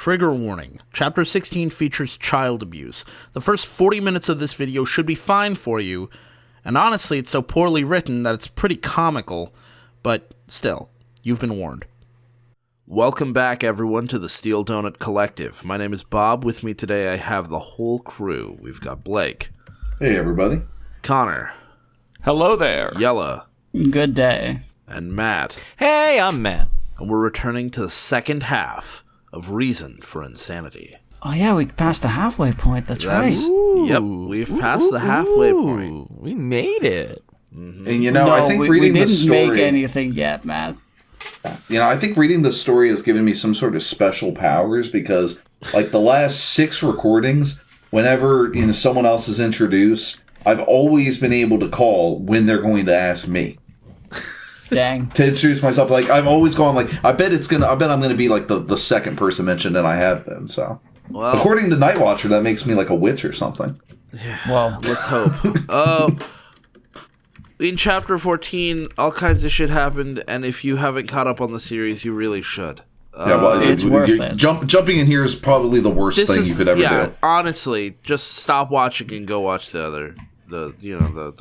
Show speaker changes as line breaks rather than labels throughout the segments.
Trigger warning. Chapter 16 features child abuse. The first 40 minutes of this video should be fine for you, and honestly, it's so poorly written that it's pretty comical, but still, you've been warned. Welcome back, everyone, to the Steel Donut Collective. My name is Bob. With me today, I have the whole crew. We've got Blake.
Hey, everybody.
Connor.
Hello there.
Yella.
Good day.
And Matt.
Hey, I'm Matt.
And we're returning to the second half of Reason for Insanity.
Oh yeah, we passed the halfway point. That's right.
Yep, we've passed the halfway point.
We made it.
Mm-hmm. And I think reading the story...
we didn't make anything yet, Matt.
I think reading the story has given me some sort of special powers because, like, the last 6 recordings, whenever someone else is introduced, I've always been able to call when they're going to ask me.
Dang.
To introduce myself. Like, I've always gone, like, I bet I'm going to be, like, the second person mentioned, and I have been, so. Well, according to Night Watcher, that makes me like a witch or something.
Yeah, well, let's hope. In Chapter 14, all kinds of shit happened, and if you haven't caught up on the series, you really should.
It's worth it.
Jumping in here is probably the worst thing you could ever do.
Honestly, just stop watching and go watch the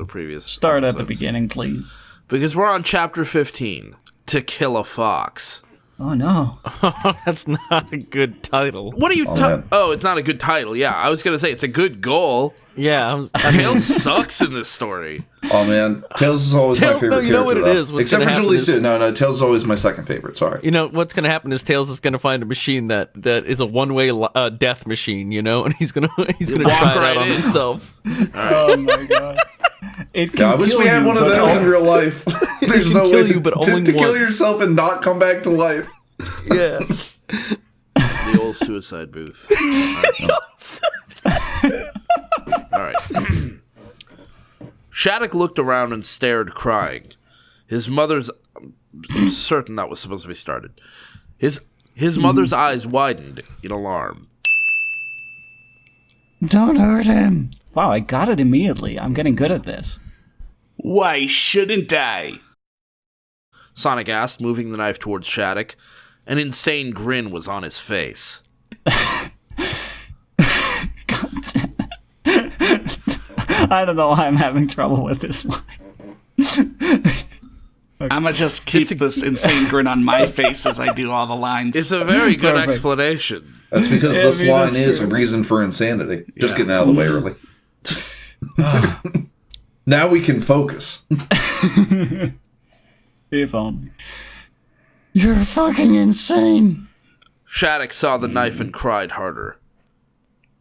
previous
Start
episodes.
at the beginning, please.
Because we're on Chapter 15, To Kill a Fox.
Oh, no.
That's not a good title.
What are you it's not a good title. Yeah, I was going to say, it's a good goal.
Yeah.
Tails sucks in this story.
Oh, man. Tails is always my favorite character.
You know what it is.
Except for Julie Sue. No, Tails is always my second favorite. Sorry.
You know, what's going to happen is Tails is going to find a machine that is a one-way death machine, and he's going to try it out on himself.
Right. Oh, my God.
I wish we had one of those in real life. There's no way to kill yourself and not come back to life.
Yeah.
The old suicide booth. All right. Shadic looked around and stared, crying. His mother's... I'm certain that was supposed to be started. His mother's eyes widened in alarm.
Don't hurt him. Wow, I got it immediately. I'm getting good at this.
Why shouldn't I?
Sonic asked, moving the knife towards Shadic. An insane grin was on his face.
God damn it. I don't know why I'm having trouble with this line.
Okay. I'm gonna just keep this insane grin on my face as I do all the lines.
It's a very good explanation.
That's because this line is a reason for insanity. Just getting out of the way early. Now we can focus.
If only. You're fucking insane.
Shadic saw the knife and cried harder.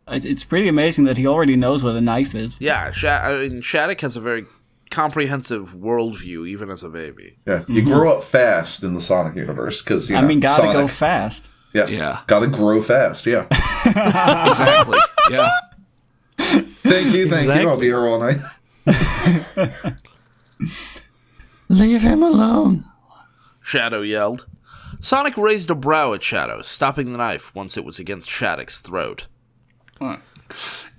It's pretty amazing that he already knows what a knife is.
Yeah, Shadic has a very comprehensive worldview, even as a baby.
Yeah, you grow up fast in the Sonic universe because
gotta
Sonic,
go fast.
Yeah, gotta grow fast. Yeah,
exactly. Yeah.
Thank you. I'll be here all night.
Leave him alone.
Shadow yelled. Sonic raised a brow at Shadow, stopping the knife once it was against Shadic's throat.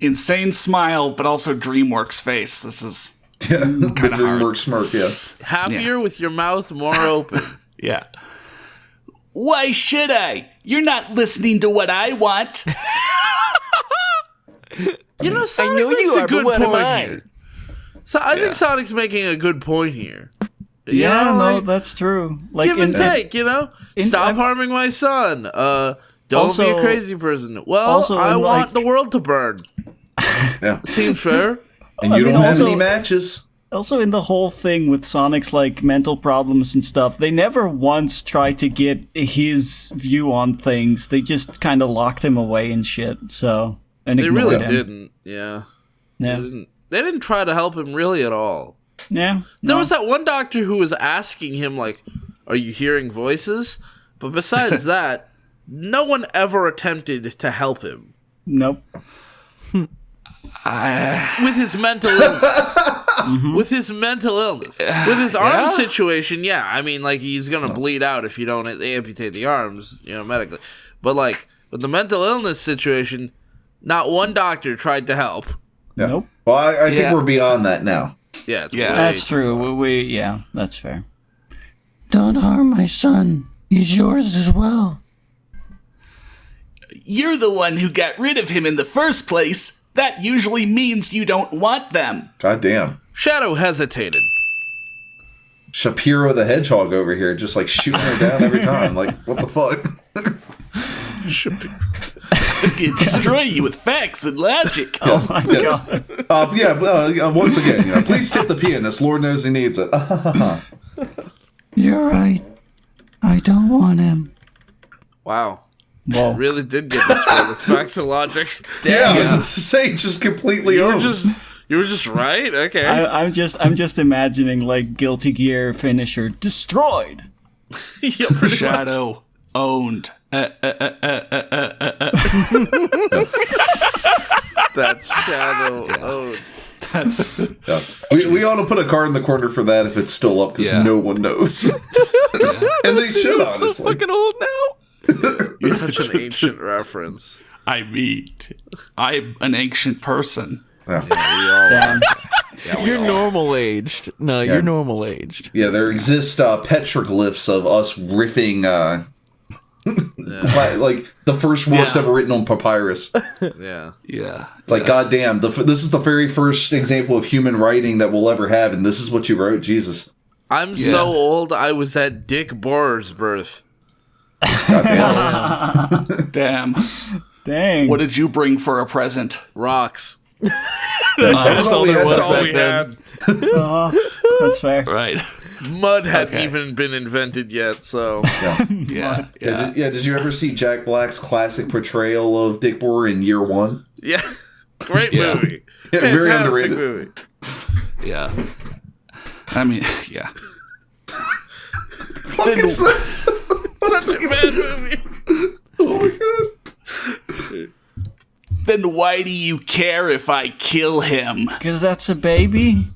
Insane smile, but also DreamWorks face. This is
kind of DreamWorks smirk. Yeah,
happier with your mouth more open.
Yeah. Why should I? You're not listening to what I want.
Sonic makes a good point here. So I think Sonic's making a good point here.
That's true. Like,
give and take, Stop harming my son. Don't be a crazy person. Well, I want the world to burn.
Yeah.
Seems fair.
And you don't have any matches.
Also, in the whole thing with Sonic's, mental problems and stuff, they never once tried to get his view on things. They just kind of locked him away and shit, so... And
they really
him.
didn't, yeah. They didn't try to help him really at all.
Yeah.
There was that one doctor who was asking him, are you hearing voices? But besides that, no one ever attempted to help him.
Nope.
With his mental illness. With his mental illness. With his arm situation, he's going to bleed out if you don't amputate the arms, medically. But, with the mental illness situation, not one doctor tried to help.
Yeah.
Nope.
Well, I think we're beyond that now.
Yeah,
that's true. That's fair. Don't harm my son. He's yours as well.
you're the one who got rid of him in the first place. That usually means you don't want them.
God damn.
Shadow hesitated.
Shapiro the Hedgehog over here, just like shooting her down every time. Like, what the fuck?
I can destroy you with facts and logic.
Oh my god.
Once again, please tip the pianist. Lord knows he needs it.
You're right. I don't want him.
Wow.
Whoa.
Really did get this one. It's facts and logic.
Yeah, I was to say, just completely
You were
owned.
you were just right? Okay.
I'm just imagining like Guilty Gear finisher destroyed.
Yeah, pretty much.
Shadow owned.
That's Shadow. Oh.
Yeah. We ought to put a card in the corner for that if it's still up, because no one knows. And they should, honestly.
So fucking old now.
You're such an ancient reference.
I mean, I'm an ancient person.
Damn.
You're normal aged. No, you're normal aged.
Yeah, there exist petroglyphs of us riffing, like the first works ever written on papyrus.
Yeah.
Yeah.
Like, goddamn, this is the very first example of human writing that we'll ever have, and this is what you wrote? Jesus.
I'm so old, I was at Dick Borer's birth.
Goddamn.
Damn.
Dang.
What did you bring for a present?
Rocks.
That's all we had.
That's all
back
we
then.
had.
That's fair.
Right.
Mud hadn't even been invented yet, so.
Yeah.
Did you ever see Jack Black's classic portrayal of Dick Borer in Year One?
Yeah. Great movie.
Yeah, very
Fantastic
underrated.
movie.
Yeah. I mean, yeah.
Fuck is this?
Such a bad movie.
Oh my god.
Then why do you care if I kill him?
Because that's a baby.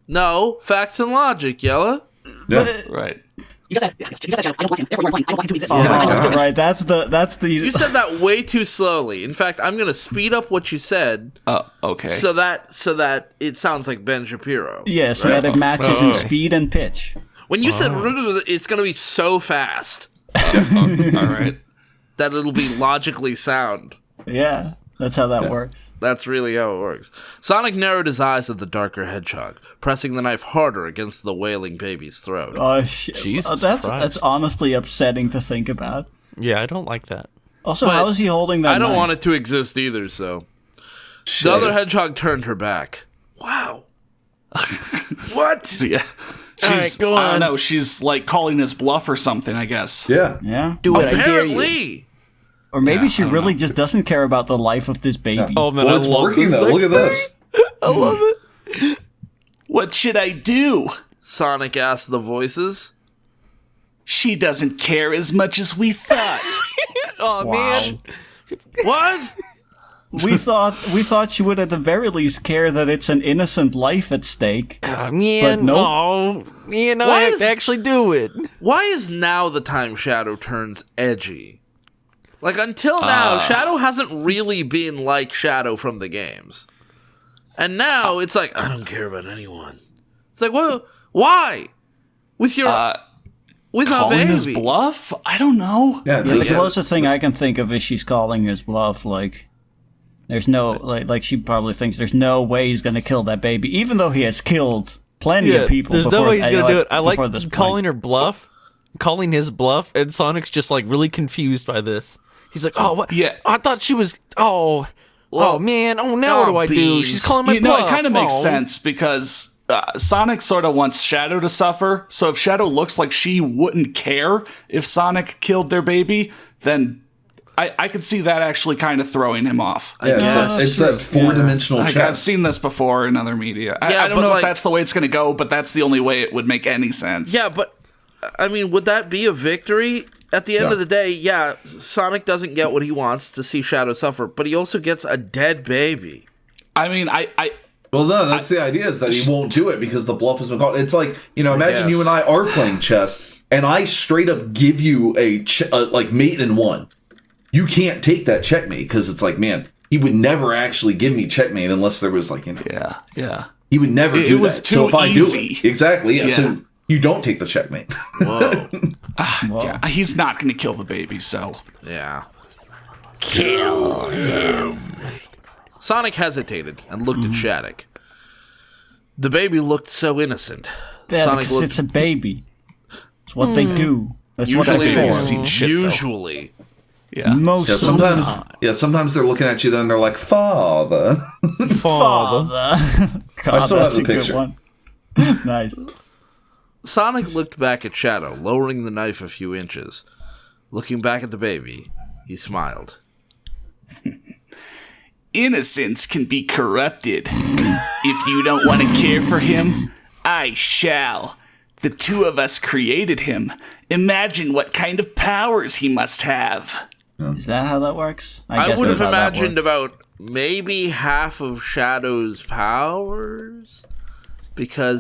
No, facts and logic, Yella.
Yeah.
Right.
You just said, I don't want him. Therefore, you're implying I don't want him to exist.
Right. That's the.
You said that way too slowly. In fact, I'm gonna speed up what you said
Okay.
so that it sounds like Ben Shapiro.
Yeah, so that it matches in speed and pitch.
When you said it's gonna be so fast
All right.
that it'll be logically sound.
Yeah, that's how that works.
That's really how it works. Sonic narrowed his eyes at the darker hedgehog, pressing the knife harder against the wailing baby's throat.
Oh shit!
Jesus
that's
Christ.
honestly upsetting to think about.
Yeah, I don't like that.
Also,
But
how is he holding that?
I don't
knife?
want it to exist either, so. The other hedgehog turned her back. Wow. What?
Yeah. She's,
go
I don't
on.
know, she's like calling his bluff or something, I guess.
Yeah.
Yeah,
Do it, I dare you.
Apparently.
or maybe
Yeah,
she
I don't
really just doesn't care about the life of this baby.
Oh man,
Well,
I
it's
love
working
this
though. Look
next
at this.
I love it.
What should I do?
Sonic asked the voices.
She doesn't care as much as we thought.
Oh man.
What?
We thought she would at the very least care that it's an innocent life at stake.
Man,
But nope.
oh, man, I
Why
have
is-
to actually do it.
Why is now the time Shadow turns edgy? Like, until now, Shadow hasn't really been like Shadow from the games. And now, it's like, I don't care about anyone. It's like, well, why? With your... with a
Calling his
baby.
bluff? I don't know.
Yeah.
Yeah, the
This,
closest thing I can think of is she's calling his bluff. Like, there's no like she probably thinks there's no way he's gonna kill that baby, even though he has killed plenty of people.
There's
before,
no way he's gonna do it. I like
before this
calling
point.
her bluff, calling his bluff, and Sonic's just like really confused by this. He's like, "Oh, what?
Yeah.
I thought she was. Oh,
Well,
man. Oh, now what do I do?
beans.
She's calling my
You know,
bluff.
it kind of makes
Oh."
sense because Sonic sort of wants Shadow to suffer. So if Shadow looks like she wouldn't care if Sonic killed their baby, then I could see that actually kind of throwing him off.
yeah, it's that four-dimensional
Like,
chess.
I've seen this before in other media.
Yeah,
I don't
but,
know
like-
if that's the way it's going to go, but that's the only way it would make any sense.
Yeah, but, I mean, would that be a victory? At the end of the day, yeah, Sonic doesn't get what he wants to see Shadow suffer, but he also gets a dead baby.
I mean,
Well, no, that's the idea, is that he won't do it because the bluff has been called. It's like, imagine you and I are playing chess, and I straight up give you a like mate in one. You can't take that checkmate because it's like, man, he would never actually give me checkmate unless there was like,
yeah.
he would never
It
do
was
that. So
too
if I
easy.
do it, exactly, yeah.
Yeah.
So you don't take the checkmate.
Whoa.
Yeah, he's not going to kill the baby, so.
Yeah. Kill him. Sonic hesitated and looked at Shadic. The baby looked so innocent.
Yeah,
Sonic
because
looked-
it's a baby. It's what they do. That's what
Usually,
they're
they've
for.
seen shit, though.
usually,
Yeah.
Most
Yeah,
of the
sometimes,
time.
sometimes they're looking at you, then they're like, "Father."
Father. God,
still
that's
have
a
the
good
picture.
one. Nice.
Sonic looked back at Shadow, lowering the knife a few inches. Looking back at the baby, he smiled.
Innocence can be corrupted. If you don't want to care for him, I shall. The two of us created him. Imagine what kind of powers he must have.
Is that how that works?
I
guess
would have
that's how that
imagined
works.
about maybe half of Shadow's powers, because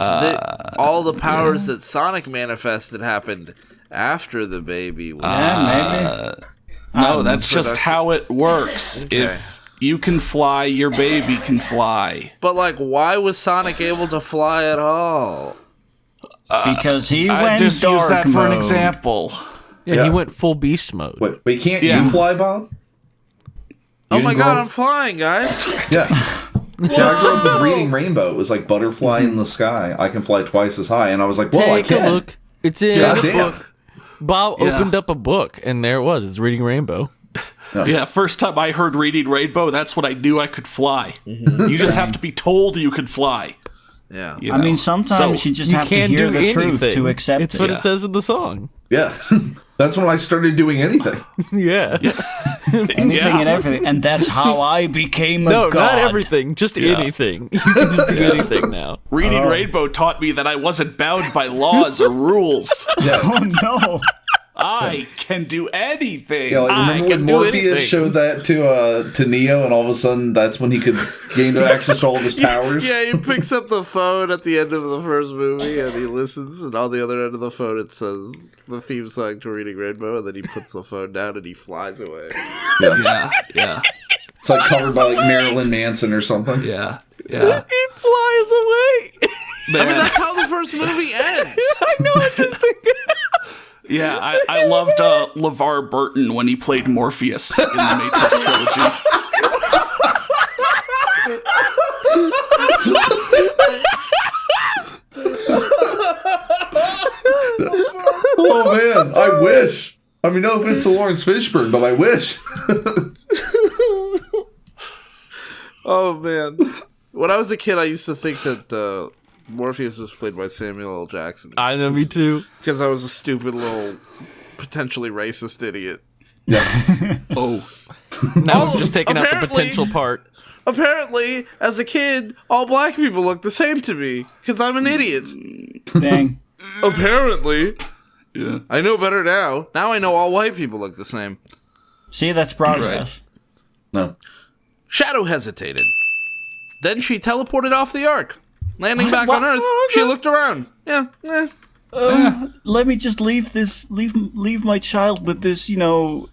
all the powers that Sonic manifested happened after the baby was.
Yeah, maybe.
No, that's
so
just
that's-
how it works.
Okay.
If you can fly, your baby can fly.
But, like, why was Sonic able to fly at all?
Because he
I
went
just
dark
use that for an
mode.
example.
Yeah,
Yeah.
he went full beast mode.
Wait, can't
Yeah.
you fly, Bob?
Oh
You
my
didn't
god,
grow-
I'm flying, guys!
Yeah. See, I grew up with reading Rainbow. It was like butterfly in the sky. I can fly twice as high, and I was like, "Well, I
Take a
can."
look. It's in
God
the
damn.
book. Bob
Yeah.
opened up a book, and there it was. It's reading Rainbow.
Yeah, first time I heard Reading Rainbow, that's when I knew I could fly. You just have to be told you could fly.
Yeah.
you
I
know?
mean, sometimes
So,
you just
You
have to
can't
hear
do
the truth
anything.
to accept
It's
it.
what
Yeah.
it says in the song.
Yeah, that's when I started doing anything.
Yeah.
Anything and everything. And that's how I became a
No,
god.
not everything. Just anything. You can just do anything now.
Reading Rainbow taught me that I wasn't bound by laws or rules.
Oh, no.
I can do anything.
Yeah, like,
I
remember
can
when
do
Morpheus
anything.
showed that to Neo, and all of a sudden that's when he could gain access to all of his powers?
Yeah, he picks up the phone at the end of the first movie and he listens, and on the other end of the phone it says the theme song to Reading Rainbow, and then he puts the phone down and he flies away.
Yeah.
Yeah.
It's like covered by like Marilyn Manson or something.
Yeah.
He flies away.
I mean, that's how the first movie ends.
I know. I just think.
Yeah, I loved LeVar Burton when he played Morpheus in the Matrix trilogy.
Oh man, I wish. I mean, no offense to Lawrence Fishburne, but I wish.
Oh, man. When I was a kid, I used to think that Morpheus was played by Samuel L. Jackson.
I know. Me too.
Because I was a stupid little, potentially racist idiot.
Oh.
Now
Oh,
we've just taken out the
apparently-
potential part.
Apparently, as a kid, all black people look the same to me. Because I'm an idiot.
Dang.
Apparently.
Yeah.
I know better now. Now I know all white people look the same.
See, that's progress.
No.
Shadow hesitated. Then she teleported off the Ark. Landing back
What?
on Earth, she looked around. Yeah,
Let me just leave my child with this, insane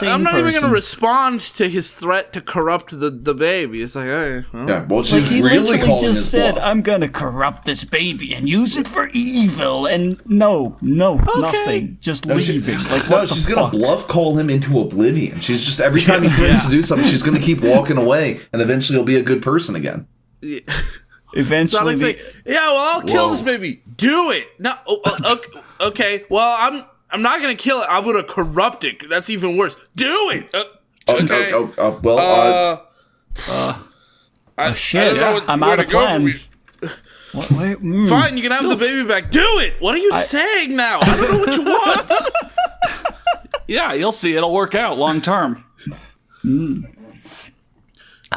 I'm not even
person.
going to respond to his threat to corrupt the baby. It's like, hey, well.
Yeah, well, she's
Like, he
really
literally
calling
just
his
said,
bluff.
I'm gonna corrupt this baby and use it for evil, and no, nothing. Just leave him. Like,
No,
what the
she's gonna
fuck?
bluff call him into oblivion. She's just every time he threatens to do something, she's gonna keep walking away, and eventually he'll be a good person again.
Eventually,
Sonic's like, yeah, well, I'll kill this baby. Do it. No, okay. Well, I'm not gonna kill it. I'm gonna corrupt it. That's even worse. Do it. Okay.
Well,
I
shit,
don't know what-
I'm
where
out
to
of
go from
plans. What, wait,
Fine, you can have the baby back. Do it. What are you saying now? I don't know what you want.
Yeah, you'll see. It'll work out long term.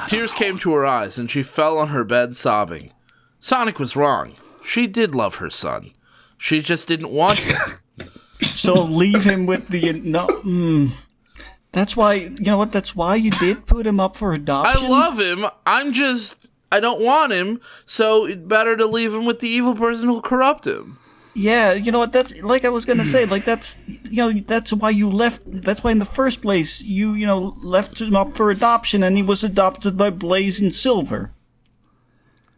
Tears came to her eyes, and she fell on her bed sobbing. Sonic was wrong. She did love her son. She just didn't want him.
So leave him with the no. That's why you know what. That's why you did put him up for
I
adoption.
love him. I don't want him, so it's better to leave him with the evil person who'll corrupt him.
Yeah, you know what? That's like I was gonna say. Like that's that's why you left. That's why in the first place you left him up for adoption, and he was adopted by Blaze and Silver.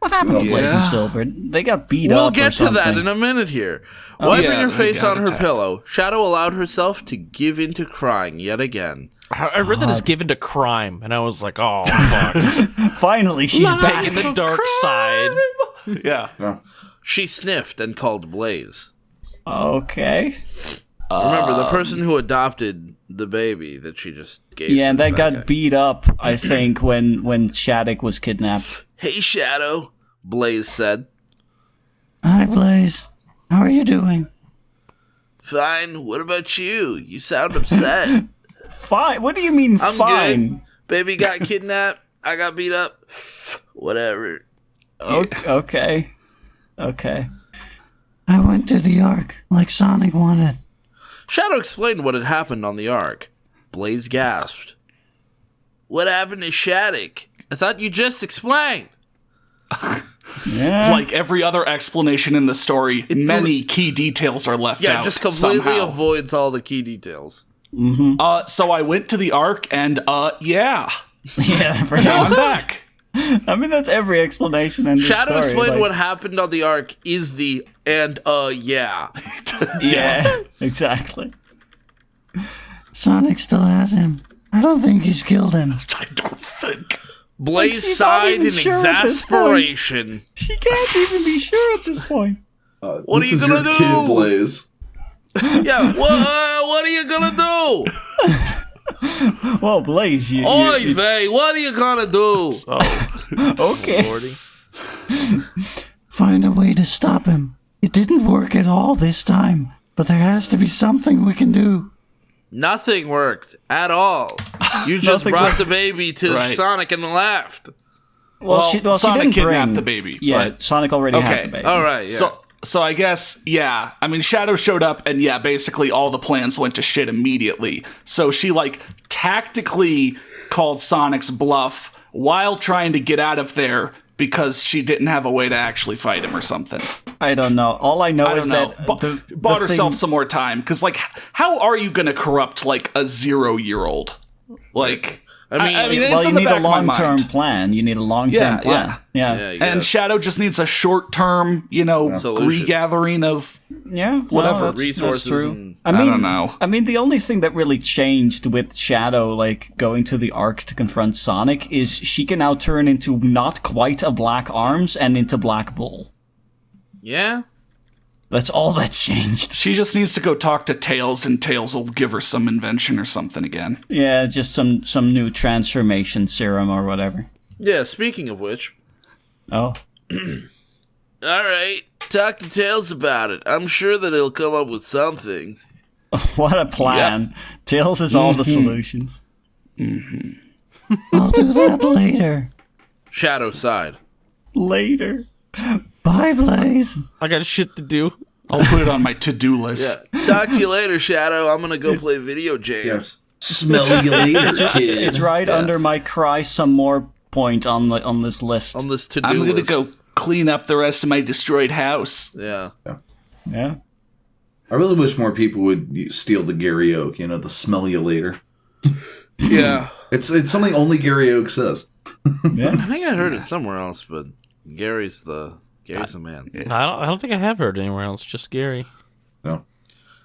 What happened to Blaze and Silver? They got beat up.
We'll
or
get to that
something.
in a minute here. Wiping
yeah,
her
they
face
got
on her
attacked.
pillow, Shadow allowed herself to give in to crying yet again.
I read that as given to crime, and I was like, oh, fuck.
Finally, she's back.
Taking the dark side.
Yeah.
She sniffed and called Blaze.
Okay.
Remember, the person who adopted the baby that she just gave
Yeah,
to
and that
guy.
got beat up, I think, when Shadic was kidnapped.
Hey, Shadow, Blaze said.
Hi, Blaze. How are you doing?
Fine, what about you? You sound upset.
Fine. What do you mean,
I'm
fine?
good. Baby got kidnapped. I got beat up. Whatever.
Okay. Okay. I went to the Ark, like Sonic wanted.
Shadow explained what had happened on the Ark. Blaze gasped. What happened to Shadic? I thought you just explained.
Yeah.
Like every other explanation in the story, many key details are left out.
Yeah, just completely
somehow.
avoids all the key details.
So I went to the Ark, and yeah,
Yeah, for
now I'm
now.
back.
I mean, that's every explanation in this
Shadow
story.
explained
like-
what happened on the Ark is the yeah.
Yeah, exactly. Sonic still has him. I don't think he's killed him.
I don't think.
Blaze
she's not
sighed
even
in
sure at this
exasperation.
She can't even be sure at this point.
What
This
are you
is
gonna
your
do?
Kid, Blaze.
Yeah, what are you gonna do?
Well, Blaze, you
Oy vey, what are you gonna do?
okay.
Lordy.
Find a way to stop him. It didn't work at all this time, but there has to be something we can do.
Nothing worked at all. You just
Nothing
brought
worked.
the baby to
Right.
Sonic and left.
Well,
Sonic
she didn't
kidnapped
bring
the baby.
Yeah,
but-
Sonic already
Okay.
had the baby.
All right, yeah.
So I guess, yeah. I mean, Shadow showed up, and yeah, basically all the plans went to shit immediately. So she, like, tactically called Sonic's bluff while trying to get out of there because she didn't have a way to actually fight him or something.
I don't know. All I know
I
is
don't know.
that
Bought
the
herself
thing,
some more time. Because, like, how are you going to corrupt, like, a 0-year-old? Like,
I mean,
it's
well,
in
you
the
need
back
a
of my
long-term
mind.
plan. You need a long-term
Yeah,
plan.
yeah,
Yeah.
you
And
guess.
Shadow just needs a short-term,
Solution.
regathering of
Yeah,
Whatever.
well, that's
Resources
true.
and-
I mean,
don't know.
I mean, the only thing that really changed with Shadow, like going to the Ark to confront Sonic, is she can now turn into not quite a Black Arms and into Black Bull.
Yeah?
That's all that's changed.
She just needs to go talk to Tails, and Tails will give her some invention or something again.
Yeah, just some new transformation serum or whatever.
Yeah, speaking of which.
Oh,
Alright, talk to Tails about it. I'm sure that he'll come up with something.
what a plan! Tails is all the solutions. I'll do that later.
Shadow sighed.
Later. Bye, Blaze.
I got shit to do.
I'll put it on my to-do list.
Yeah. Talk to you later, Shadow. I'm gonna go play video games.
Smell you later, kid.
It's right under my cry some more point on this list.
On this to-do
I'm gonna
list.
go clean up the rest of my destroyed house.
Yeah.
Yeah.
I really wish more people would steal the Gary Oak, the smell you later.
Yeah.
It's something only Gary Oak says.
I think I heard it somewhere else, but Gary's the man.
I don't think I have heard anywhere else. Just Gary.
No.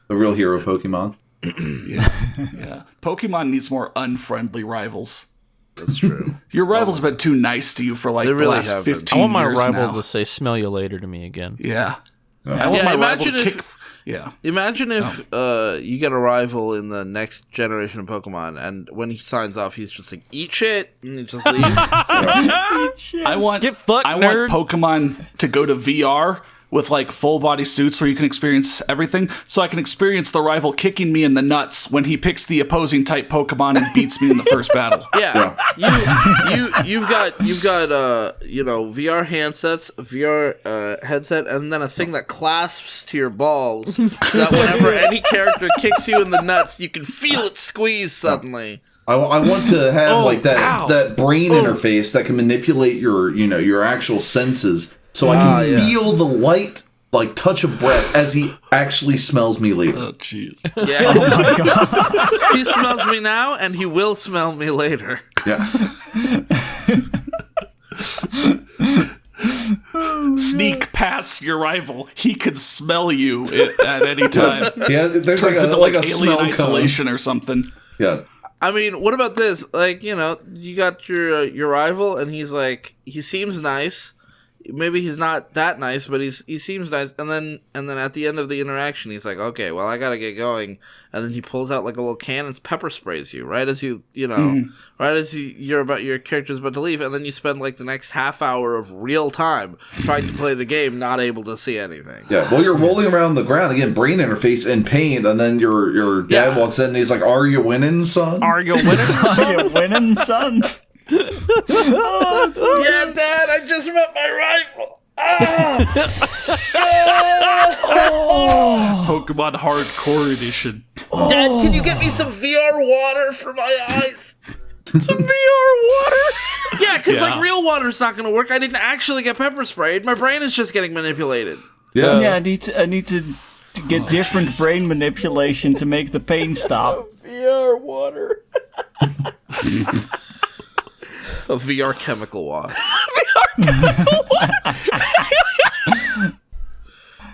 The real hero Pokemon.
Yeah. Pokemon needs more unfriendly rivals.
That's true.
Your rivals have been too nice to you for like
They
the
really
last
have been.
15
I want my
years
rival
now.
to say "smell you later" to me again.
Yeah. I want
Yeah,
my rival
imagine
to
if-
kick... Yeah.
Imagine if you get a rival in the next generation of Pokemon, and when he signs off, he's just like, eat shit, and he just leaves.
I want
Get fucked,
I
nerd.
want Pokemon to go to VR with like full body suits where you can experience everything, so I can experience the rival kicking me in the nuts when he picks the opposing type Pokemon and beats me in the first battle.
Yeah, you've got VR handsets, VR headset, and then a thing that clasps to your balls, so that whenever any character kicks you in the nuts, you can feel it squeeze suddenly.
I want to have like that
ow.
that brain interface that can manipulate your actual senses, so I can feel the light like touch of breath as he actually smells me later.
Oh jeez.
Yeah, he smells me now, and he will smell me later.
Yeah.
sneak past your rival. He could smell you at any time.
Yeah, there's
Turns into
like a
alien
smell
isolation
cone.
or something.
Yeah.
I mean, what about this? Like, you know, you got your rival, and he's like, he seems nice. Maybe he's not that nice, but he seems nice. And then at the end of the interaction, he's like, okay, well, I gotta get going. And then he pulls out like a little can and pepper sprays you right as right as your character's about to leave. And then you spend like the next half hour of real time trying to play the game, not able to see anything.
Yeah, well, you're rolling around the ground again, brain interface in pain, and then your dad walks in and he's like, "Are you winning, son?
Are you winning?
Are you winning, son?
Yeah, Dad, I just met my rifle.
Pokemon Hardcore Edition.
Dad, can you get me some VR water for my eyes?
Some VR water?
Yeah, because
Yeah.
like real water's not going to work. I didn't actually get pepper sprayed. My brain is just getting manipulated.
Yeah.
Yeah, I need to get different brain manipulation to make the pain stop.
VR water.
A VR chemical water.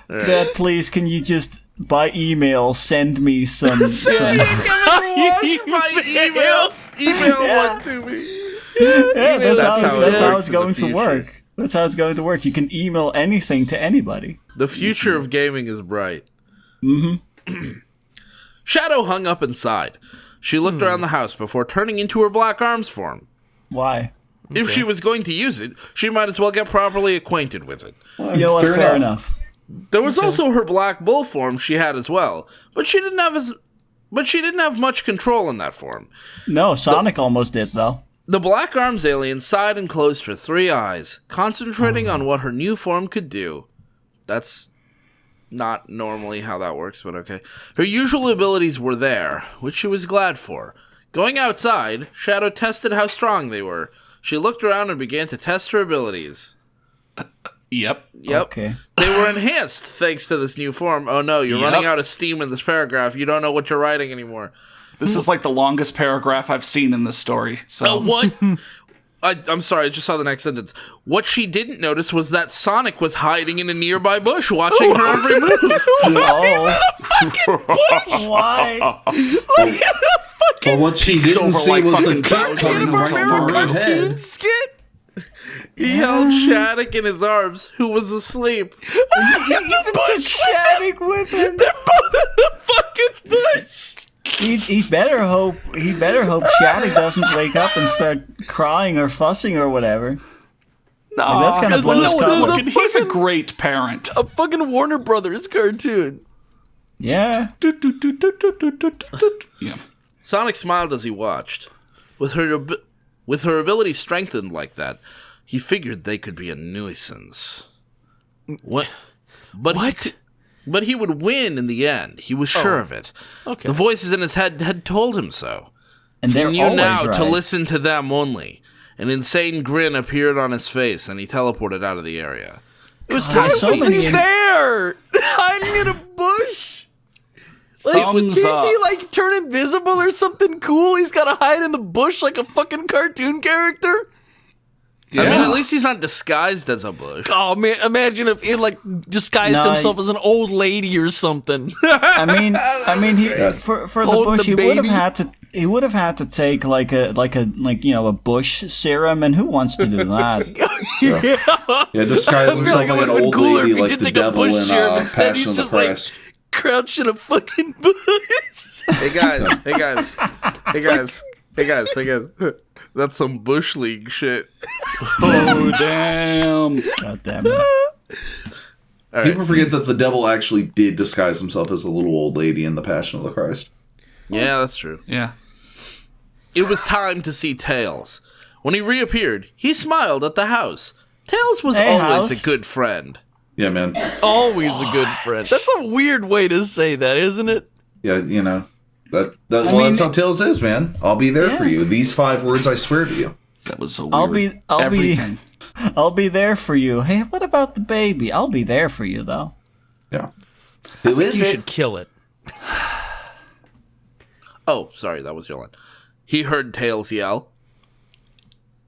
Dad, please, can you just by email send me some
Chemical wash by email. Email one to me.
Yeah, that's how
works
it's
in the
going to
future.
work. That's how it's going to work. You can email anything to anybody.
The future of gaming is bright. Mm-hmm. Shadow hung up inside. She looked around the house before turning into her black arms form.
Why?
If she was going to use it, she might as well get properly acquainted with it.
You know what? Fair enough.
There was also her black bull form she had as well, but she didn't have much control in that form.
No, Sonic almost did though.
The Black Arms alien sighed and closed her 3 eyes, concentrating on what her new form could do. That's not normally how that works, but okay. Her usual abilities were there, which she was glad for. Going outside, Shadow tested how strong they were. She looked around and began to test her abilities.
Yep.
Yep.
Okay.
They were enhanced thanks to this new form. Oh no, you're running out of steam in this paragraph. You don't know what you're writing anymore.
This is like the longest paragraph I've seen in this story. So
What? I'm sorry, I just saw the next sentence. What she didn't notice was that Sonic was hiding in a nearby bush watching her every move.
Oh. Why?
But what she didn't
over
see
like
was the
fucking
cat coming right for her head.
skit?
He held Shadic in his arms, who was asleep.
He even took Shadic with him.
They're both in the fucking bush.
He better hope Shadic doesn't wake up and start crying or fussing or whatever.
no,
that's gonna blow his cover.
He's a great parent.
A fucking Warner Brothers cartoon.
Yeah.
Yeah.
Sonic smiled as he watched. With her ability strengthened like that, he figured they could be a nuisance. What? But he would win in the end. He was sure of it.
Okay.
The voices in his head had told him so.
And they're
He knew
always
now
right.
to listen to them only. An insane grin appeared on his face, and he teleported out of the area. It was time
there's so
to
many
He's there, hiding in a bush. Like,
Thumbs
can't he
up.
like turn invisible or something cool? He's got to hide in the bush like a fucking cartoon character.
Yeah.
I mean, at least he's not disguised as a bush.
Oh man, imagine if he like disguised
No,
himself as an old lady or something.
I mean, he for the
Holding
bush,
the baby.
he would have had to take like a bush serum, and who wants to do that?
Yeah, disguise himself
like it
like an
would've been
old
cooler
lady,
if he
like
did
the
take a
devil
bush
in
serum. Instead,
Passion
he's
of the
just like
Christ.
crouched in a fucking bush.
Hey guys. That's some Bush League shit.
Oh damn!
God damn it!
All right.
People forget that the devil actually did disguise himself as a little old lady in the Passion of the Christ.
Yeah, that's true.
Yeah.
It was time to see Tails. When he reappeared, he smiled at the house. Tails was
Hey,
always
house.
a good friend.
Yeah, man.
Always a good friend. That's a weird way to say that, isn't it?
Yeah, you know. That's
mean-
how Tails is, man. I'll be there for you. These 5 words, I swear to you.
That was so weird.
I'll be there for you. Hey, what about the baby? I'll be there for you though.
Yeah. Who is
You
it?
should kill it.
Oh, sorry, that was Yolan. He heard Tails yell.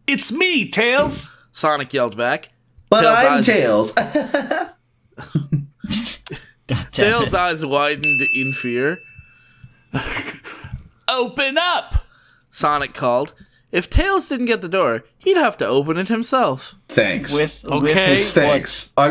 It's me, Tails.
Sonic yelled back,
But I'm
eyes-
Tails.
God damn
Tails'
it.
eyes widened in fear.
Open up!
Sonic called. If Tails didn't get the door, he'd have to open it himself.
Thanks.
With
Okay.
his foot.
Thanks. I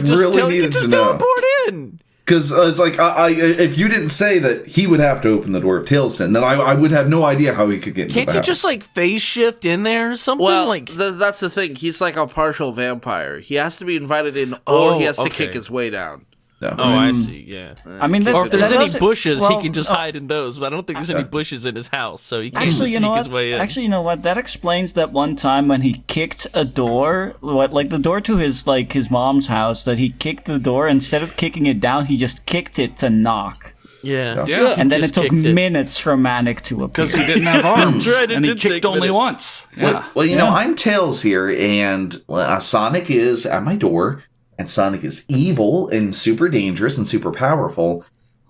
really needed to know.
Teleport in.
Because it's like, if you didn't say that he would have to open the door if Tails didn't, then I would have no idea how he could get into
Can't
the
you
house.
just like phase shift in there or something?
Well,
like
that's the thing. He's like a partial vampire. He has to be invited in, or
Oh,
he has to
okay.
kick his way down.
No.
oh, I see. Yeah.
I mean,
Or if there's
that
any
doesn't-
bushes,
well,
he can just hide in those. But I don't think there's any bushes in his house, so he can't
Actually,
just
you know
sneak
what?
his way in.
Actually, you know what? That explains that one time when he kicked a door, like the door to his mom's house. That he kicked the door instead of kicking it down, he just kicked it to knock,
yeah.
Yeah.
and then it
Just
took
kicked it.
minutes for Manic to appear.
Because he didn't have arms.
Right, it
and he
did take
kicked only
minutes.
once. Yeah.
Well, you know, I'm Tails here, and Sonic is at my door, and Sonic is evil and super dangerous and super powerful.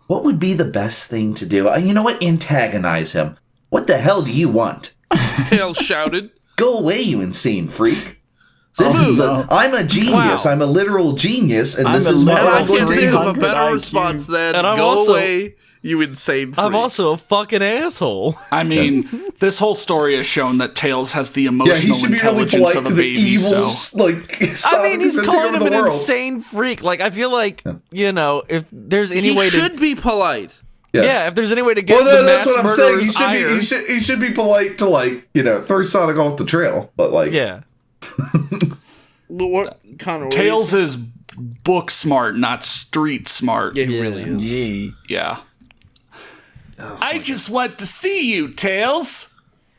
What would be the best thing to do? You know what? Antagonize him. What the hell do you want?
Tails shouted.
Go away, you insane freak. This
Smooth.
is the. I'm a genius.
Wow.
I'm a literal genius, and
I'm
this
a
is what
And I
I'm going
can't
to
think
do.
of a
300
better
IQ.
response than
And I'm
go
also-
away, you insane freak.
I'm also a fucking asshole.
I mean, this whole story has shown that Tails has the
Yeah,
emotional
he should be really
intelligence
polite
of
to
a
the
baby. So
evils. Like, Sonic
I mean, he's
is gonna take
calling
over
him
the
an
world.
insane freak. Like, I feel like, you know, if there's any
he
way
should be polite.
yeah, if there's any way to get
Well,
the
no,
mass
that's what I'm saying.
murderer's ire,
He should be polite to, like, you know, throw Sonic off the trail. But like,
yeah.
What kind of
Tails is book smart, not street smart.
Yeah, he really is.
Yeah.
Yeah. I just want to see you, Tails.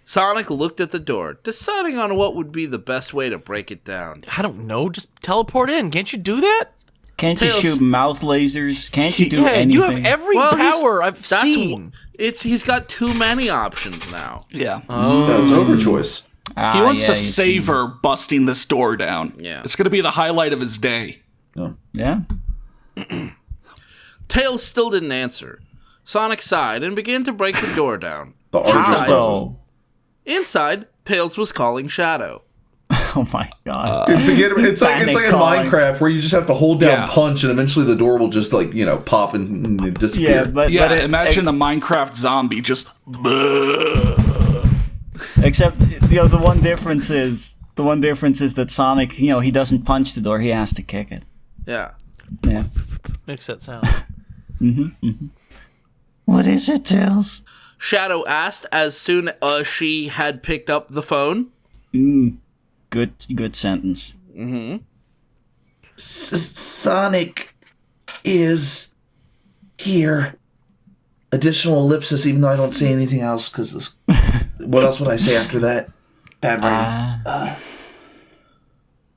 Sonic looked at the door, deciding on what would be the best way to break it down.
I don't know. Just teleport in. Can't you do that?
Can't you
Tails-
shoot mouth lasers? Can't you do
yeah,
anything?
you have every
he's-
power I've
that's
seen.
He's got too many options now.
Yeah.
that's overchoice.
He wants
yeah,
to
you see.
savor busting this door down.
Yeah.
It's going to be the highlight of his day.
Yeah.
Tails still didn't answer. Sonic sighed and began to break the door down.
The
How
artist
though?
Inside, Tails was calling Shadow.
Oh my god.
Dude, it's like in
Panic calling.
Minecraft where you just have to hold down
Yeah.
punch and eventually the door will just like, you know, pop and disappear.
Yeah, but
Yeah,
it,
a Minecraft zombie just.
except you know the one difference is that Sonic, you know, he doesn't punch the door; he has to kick it.
Yeah.
Yeah.
Makes that sound.
What is it, Tails?
Shadow asked as soon as she had picked up the phone.
Good sentence.
Sonic is here. Additional ellipsis, even though I don't say anything else, because this. What else would I say after that? Bad writing.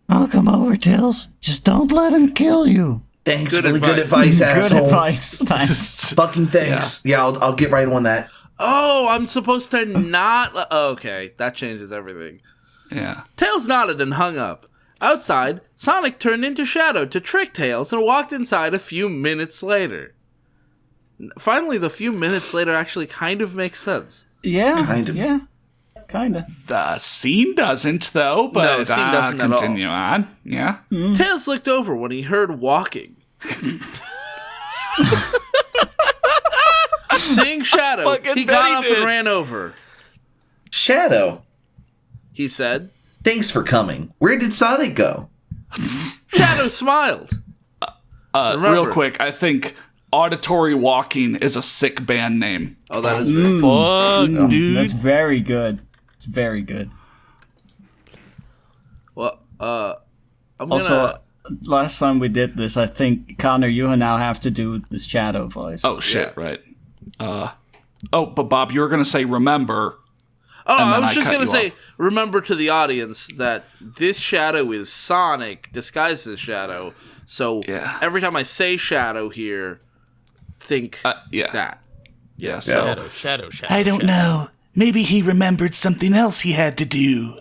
I'll come over, Tails. Just don't let him kill you.
Thanks,
Good
really good
advice.
advice,
Good
asshole.
advice. Thanks.
Fucking thanks. Yeah, I'll get right on that.
Oh, I'm supposed to not. Okay, that changes everything.
Yeah.
Tails nodded and hung up. Outside, Sonic turned into Shadow to trick Tails and walked inside a few minutes later. Finally, the few minutes later actually kind of makes sense.
Yeah.
Kind of.
Yeah. Kinda.
The scene doesn't, though, but
No, the scene doesn't at all.
continue on. Yeah.
Tails looked over when he heard walking. Seeing Shadow,
Fucking
he got
bet he
up
did.
and ran over.
Shadow,
He said.
thanks for coming. Where did Sonic go?
Shadow smiled. Remember.
Real quick, I think Auditory Walking is a sick band name.
Oh, that is very
Fuck, dude.
That's very good. It's very good.
well. I'm
Also,
gonna.
last time we did this, I think Connor, you now have to do this Shadow voice.
Oh, shit, right. But Bob, you were going to say remember.
Oh,
and
I
then
was
I
just
cut
gonna
you
say.
off.
Remember to the audience that this Shadow is Sonic disguised as Shadow. So
Yeah.
every time I say Shadow here, think
Yeah.
that.
Yeah, so.
Shadow.
I don't know. Maybe he remembered something else he had to do.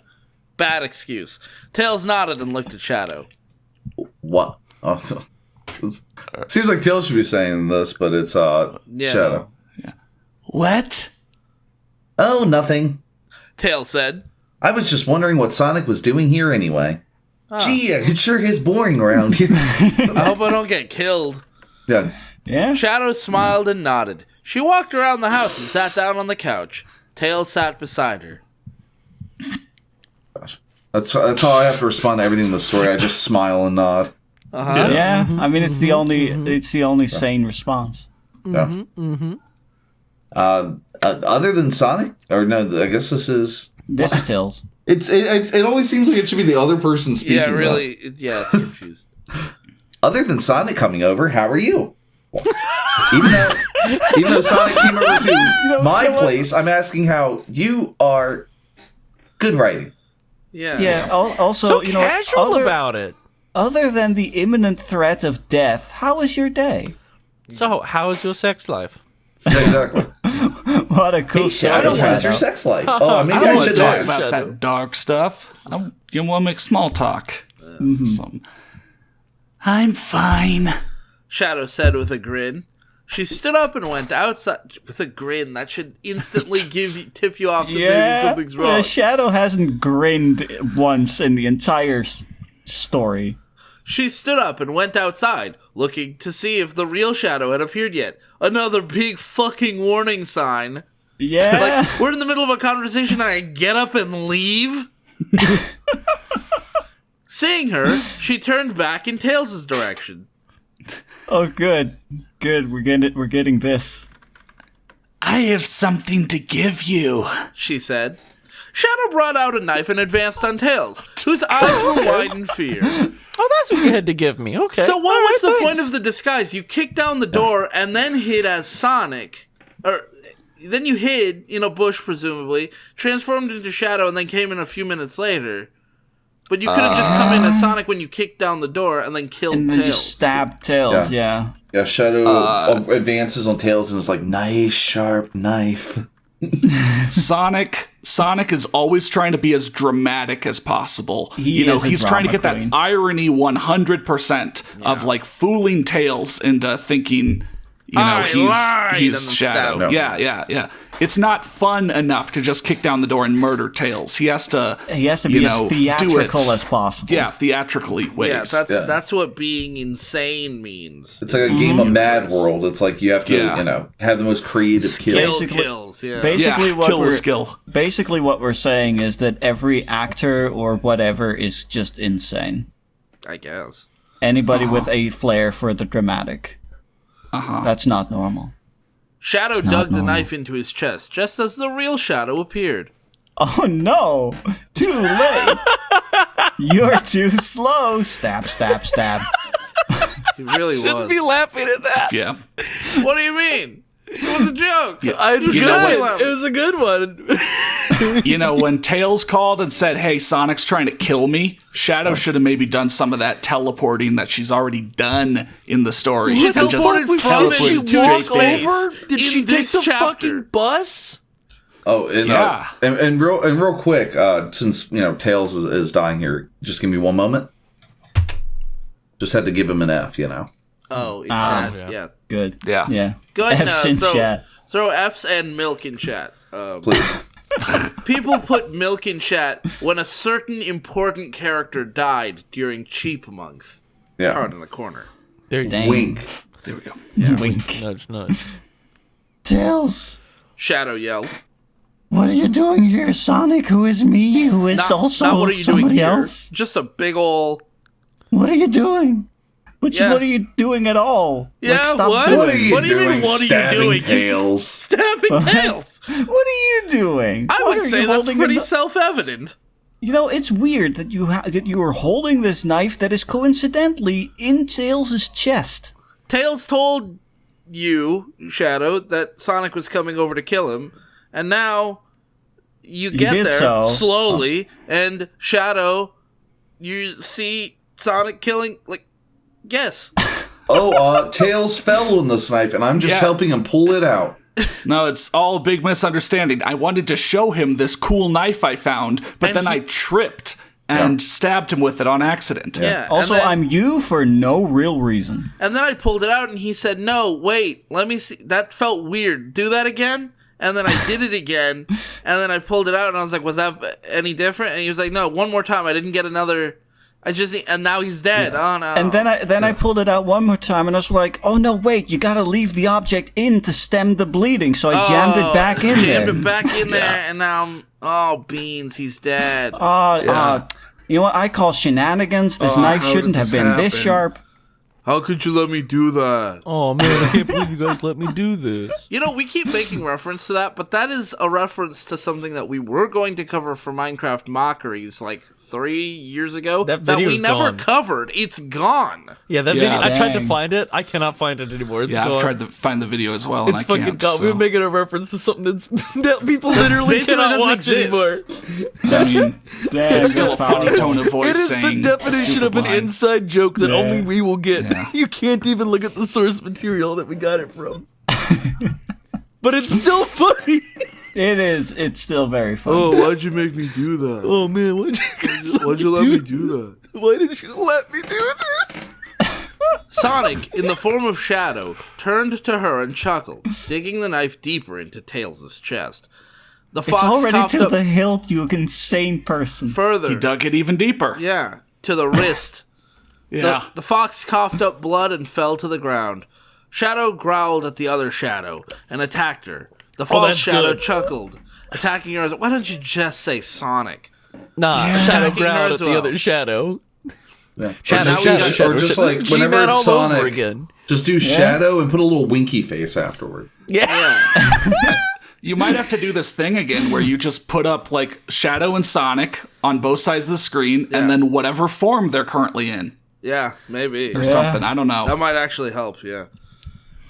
Bad excuse. Tails nodded and looked at Shadow.
What? Oh, seems like Tails should be saying this, but it's Shadow.
What?
Oh, nothing.
Tails said.
I was just wondering what Sonic was doing here anyway. Gee, it sure is boring around here.
I hope I don't get killed.
Yeah.
Yeah.
Shadow smiled and nodded. She walked around the house and sat down on the couch. Tails sat beside her.
Gosh. That's how I have to respond to everything in the story. I just smile and nod.
Yeah. I mean, it's the only sane response.
Yeah. Other than Sonic, or no, I guess this is
Tails.
It always seems like it should be the other person speaking.
Yeah, really. Yeah, it's confused.
Other than Sonic coming over, how are you? Even though Sonic came over to my place, I'm asking how you are. Good writing.
Yeah.
Yeah. Also,
So
you know,
casual about it.
other than the imminent threat of death, how was your day?
So, how is your sex life?
Yeah, exactly.
What a cool
Hey,
story.
Shadow, how's
Shadow.
your sex life? Oh, maybe I
want
should
to talk
ask.
about
Shadow.
that dark stuff. You want to make small talk. I'm fine.
Shadow said with a grin. She stood up and went outside with a grin that should instantly tip you off that maybe something's wrong.
Yeah, Shadow hasn't grinned once in the entire story.
She stood up and went outside, looking to see if the real Shadow had appeared yet. Another big fucking warning sign.
Yeah.
Like, we're in the middle of a conversation and I get up and leave? Seeing her, she turned back in Tails' direction.
Oh, good. Good. We're getting this.
I have something to give you.
She said. Shadow brought out a knife and advanced on Tails, whose eyes were wide in fear.
Oh, that's what you had to give me. Okay.
So what
All
was
right,
the point
thanks.
of the disguise? You kicked down the door and then hid as Sonic. Or then you hid in a bush, presumably, transformed into Shadow, and then came in a few minutes later. But you could have just come in as Sonic when you kicked down the door and then killed
And then
Tails.
just stab Tails, yeah.
Yeah, Shadow advances on Tails and is like, nice, sharp knife.
Sonic is always trying to be as dramatic as possible.
He is a
he's trying to
drama
get
queen.
that irony 100% of like fooling Tails into thinking,
I lied, and
he's
then
Shadow.
stab him.
Yeah. It's not fun enough to just kick down the door and murder Tails. He has to
He has to
you
be
know,
as
do
theatrical
it.
as possible.
Yeah, theatrically ways.
Yeah, that's what being insane means.
It's like a game of Mad World. It's like you have to,
Yeah.
have the most creative kills.
Basically-
kills, yeah.
Basically,
Yeah,
what
kill
we're
with skill.
basically what we're saying is that every actor or whatever is just insane.
I guess.
Anybody with a flair for the dramatic. That's not normal.
Shadow
not
dug the
normal.
knife into his chest, just as the real Shadow appeared.
Oh no! Too late! You're too slow! Stab, stab, stab.
He really
Shouldn't
was.
be laughing at that.
Yeah.
What do you mean? It was a joke.
It's
You know
good.
what?
It was a good one.
When Tails called and said, hey, Sonic's trying to kill me, Shadow should have maybe done some of that teleporting that she's already done in the story.
She
And just
teleported from
Did she
it to
walk
space
over? Did
in
she take
this
the
chapter.
fucking bus?
Oh, and,
Yeah.
and real quick, since Tails is dying here, just give me one moment. Just had to give him an F,
Oh, in
Ah,
chat. Yeah.
Good.
Yeah.
Yeah.
Go ahead
F's
and
in chat.
throw F's and milk in chat.
Please.
People put milk in chat when a certain important character died during Cheap Month.
Yeah.
Card in the corner.
There you
Dang.
Wink.
There we go.
Wink.
Nudge, nudge.
Tails,
Shadow yelled.
what are you doing here, Sonic? Who is me? Who is
Not
also
what are you doing
somebody
here.
else?
Just a big ol'...
What are you doing?
Yeah.
What are you doing at all?
Yeah,
stop
what?
doing
What are you
What do you mean,
doing,
what are you
stabbing
doing?
Tails?
Stabbing Tails.
What are you doing?
I
What
would
are
say
you
that's
holding
pretty
in the-
self-evident.
You know, it's weird that you are holding this knife that is coincidentally in Tails' chest.
Tails told you, Shadow, that Sonic was coming over to kill him, and now you get
did
there
so.
slowly, and Shadow, you see Sonic killing, yes.
Tails fell on this knife, and I'm just
Yeah.
helping him pull it out.
No, it's all a big misunderstanding. I wanted to show him this cool knife I found, but
And
then I tripped and stabbed him with it on accident.
Yeah.
Also,
and then,
I'm you for no real reason.
and then I pulled it out, and he said, no, wait, let me see. That felt weird. Do that again? And then I did it again, and then I pulled it out, and I was like, was that any different? And he was like, no, one more time. I didn't get another And now he's dead. Oh no.
And then I pulled it out one more time, and I was like, "Oh no, wait! You gotta leave the object in to stem the bleeding." So I jammed it back in there.
Jammed it back in there, and now beans, he's dead.
You know what? I call shenanigans. This knife
how
shouldn't
did
have
this
been this
happen?
sharp.
How could you let me do that?
Oh man, I can't believe you guys let me do this.
You know, we keep making reference to that, but that is a reference to something that we were going to cover for Minecraft Mockeries like 3 years ago
That
that we
video's
never
gone.
covered. It's gone.
Yeah, that
Yeah.
video. I tried to
Dang.
find it. I cannot find it anymore. It's
Yeah,
gone.
I've tried to find the video as well, and
It's
I
fucking
can't.
gone.
So.
We're making a reference to something that people literally
Basically
cannot
doesn't
watch
exist.
anymore.
I mean,
Dang,
it's still
that's
a funny
powerful.
tone of voice
It is
saying
the definition of an
stupid line.
inside joke that
Yeah.
only we will get.
Yeah.
You can't even look at the source material that we got it from. But it's still funny.
It is. It's still very funny.
Why'd you make me do that?
Oh man, why'd you guys
Why'd you let me do that?
Why did you let me do this?
Sonic, in the form of Shadow, turned to her and chuckled, digging the knife deeper into Tails' chest. The
It's
fox
already
coughed
to
up
the hilt, you insane person.
further.
He dug it even deeper.
Yeah, to the wrist.
Yeah.
The fox coughed up blood and fell to the ground. Shadow growled at the other Shadow and attacked her. The false
that's
Shadow
good.
chuckled, attacking her. Why don't you just say Sonic?
Nah, Shadow
Attacking her
growled
as
at the
well.
other Shadow.
Yeah.
Shadow,
now we
Shadow,
got-
Shadow.
or just
Shadow.
like
This is
whenever
G-Man
it's
all over
Sonic,
again.
just do Shadow and put a little winky face afterward.
Yeah.
You might have to do this thing again where you just put up like Shadow and Sonic on both sides of the screen, and then whatever form they're currently in
Yeah, maybe.
or something. I don't know.
That might actually help, yeah.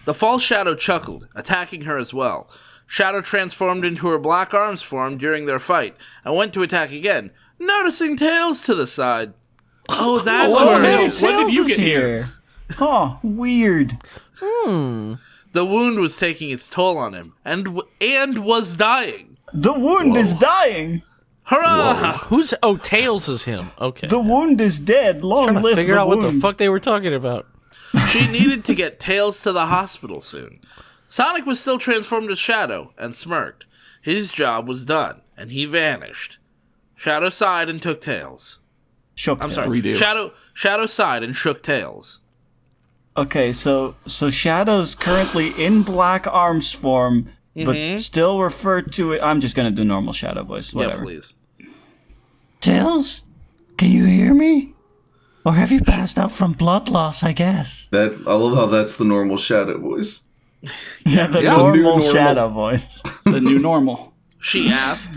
The false Shadow chuckled, attacking her as well. Shadow transformed into her black arms form during their fight, and went to attack again, noticing Tails to the side. Oh, that's
Hello,
where it
Tails.
is.
When did you
is
get here?
Huh, weird.
The wound was taking its toll on him, and was dying.
The wound is dying.
Hurrah!
Who's? Oh, Tails is him. Okay.
The wound is dead. Long
trying to
live
figure
the
out
wound.
what the fuck they were talking about.
She needed to get Tails to the hospital soon. Sonic was still transformed as Shadow, and smirked. His job was done, and he vanished. Shadow sighed and took Tails.
Shook
I'm
him.
sorry.
Redo.
Shadow sighed and shook Tails.
Okay, so Shadow's currently in Black Arms form, but still referred to it. I'm just gonna do normal Shadow voice. Whatever.
Yeah, please.
Tails, can you hear me? Or have you passed out from blood loss? I guess.
That I love how that's the normal Shadow voice.
Yeah, the
Yeah.
normal
The new normal.
Shadow voice.
The new normal.
She asked.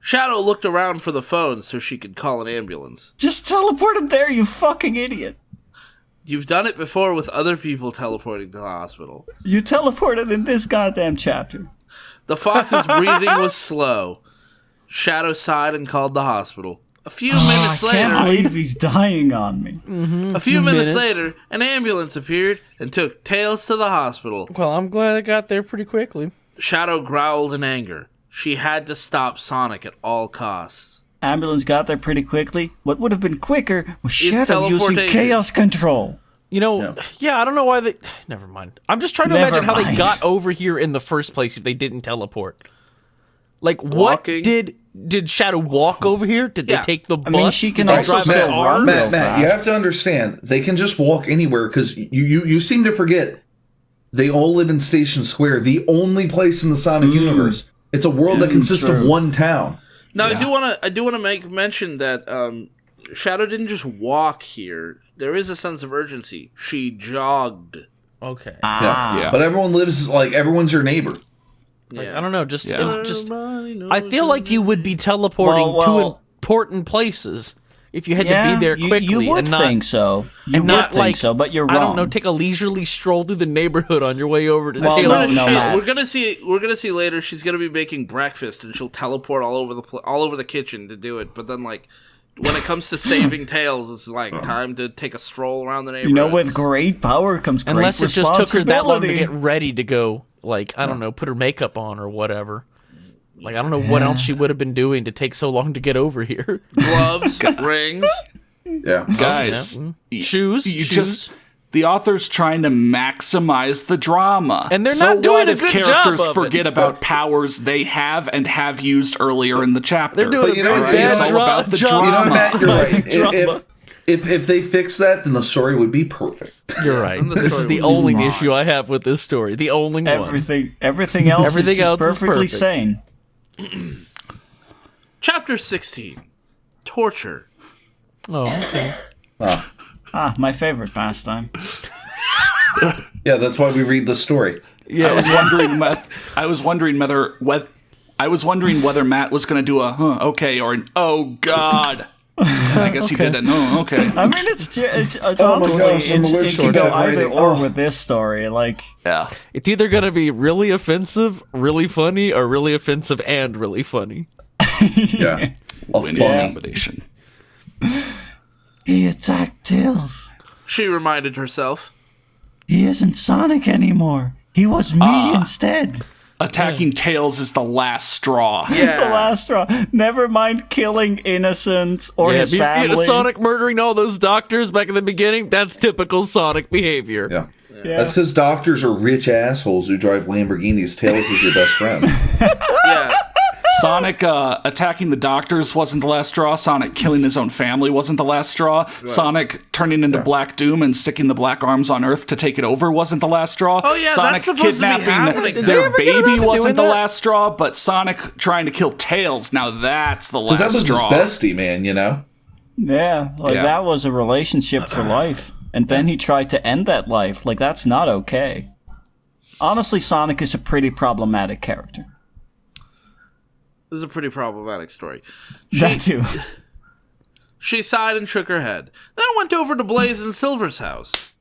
Shadow looked around for the phone so she could call an ambulance.
Just teleport him there, you fucking idiot.
You've done it before with other people teleporting to the hospital.
You teleported in this goddamn chapter.
The fox's breathing was slow. Shadow sighed and called the hospital. A few minutes
I can't
later,
believe he's dying on me.
a few minutes
minutes.
later, an ambulance appeared and took Tails to the hospital.
Well, I'm glad I got there pretty quickly.
Shadow growled in anger. She had to stop Sonic at all costs.
Ambulance got there pretty quickly. What would have been quicker was Shadow using
teleportation.
chaos control.
You know, yeah, I don't know why they. Never mind. I'm just trying to
Never
imagine how they
mind.
got over here in the first place if they didn't teleport. Like,
Walking.
what did Shadow walk over here? Did
Yeah.
they take the bus?
I mean, she can
Did they
also
drive
still
a car?
run real
Matt, you
fast.
have to understand, they can just walk anywhere because you seem to forget they all live in Station Square, the only place in the Sonic universe. It's a world that consists of
true.
one town.
Now, I do want to make mention that Shadow didn't just walk here. There is a sense of urgency. She jogged.
Okay.
Yeah.
But everyone lives, like, everyone's your neighbor.
Yeah.
I don't know. Just,
Yeah.
it just.
Everybody knows
I feel like you would be teleporting
Well-
to important places if you had
Yeah,
to be there quickly.
you would
and not,
think so. You
and
would
not
think
like
so, but you're wrong.
I don't know. Take a leisurely stroll through the neighborhood on your way over to
Well,
Tails.
no,
Shit,
Matt.
we're gonna see later. She's gonna be making breakfast, and she'll teleport all over the kitchen to do it. But then, like, when it comes to saving Tails, it's like time to take a stroll around the neighborhood.
You know, with great power comes great
Unless it just took her that long to
responsibility.
get ready to go, like, I don't know, put her makeup on or whatever. Like, I don't know what else she would have been doing to take so long to get over here.
gloves, rings.
Yeah.
Guys,
Shoes,
you
shoes.
just the author's trying to maximize the drama,
And they're
so
not doing
what
a
if
good
characters
job of
forget
it.
about powers they have and have used earlier in the chapter.
They're doing
But you
a
know
very
what,
bad
it's all
about the
job
You know,
drama.
Matt, you're right.
maximizing drama.
If they fix that, then the story would be perfect.
You're right.
And the
This is
story
the
would be
only
fine.
issue I have with this story. The only one.
Everything else
Everything
is just
else is
perfectly
perfect.
sane.
Chapter 16. Torture.
Oh, okay.
My favorite pastime.
Yeah, that's why we read the story.
Yeah.
I was wondering whether Matt was going to do a okay or an oh god. I guess he did an oh okay.
I mean, it's
Oh my
honestly,
gosh, I'm
it
allergic
can
to
go
that
either
writing.
or
Oh.
with this story. Like,
Yeah.
It's either gonna be really offensive, really funny, or really offensive and really funny.
Yeah. A
Winning
funny.
combination.
he attacked Tails.
She reminded herself.
He isn't Sonic anymore. He was me instead.
Attacking Tails is the last straw.
The last straw. Never mind killing innocents or his
Yeah,
family.
Sonic murdering all those doctors back in the beginning, that's typical Sonic behavior.
Yeah. That's because doctors are rich assholes who drive Lamborghinis. Tails is your best friend.
Yeah.
Sonic attacking the doctors wasn't the last straw. Sonic killing his own family wasn't the last straw. Sonic turning into Black Doom and sticking the black arms on Earth to take it over wasn't the last straw.
Oh, yeah,
Sonic
that's supposed to be happening now.
their
Did they ever get around
baby
to
wasn't
doing
the
that?
last straw, but Sonic trying to kill Tails, now that's the
Because
last
that was
straw.
his bestie, man, you know?
Yeah, like
Yeah.
that was a relationship for life. And then he tried to end that life. Like, that's not okay. Honestly, Sonic is a pretty problematic character.
This is a pretty problematic story.
That too.
She sighed and shook her head. Then went over to Blaze and Silver's house.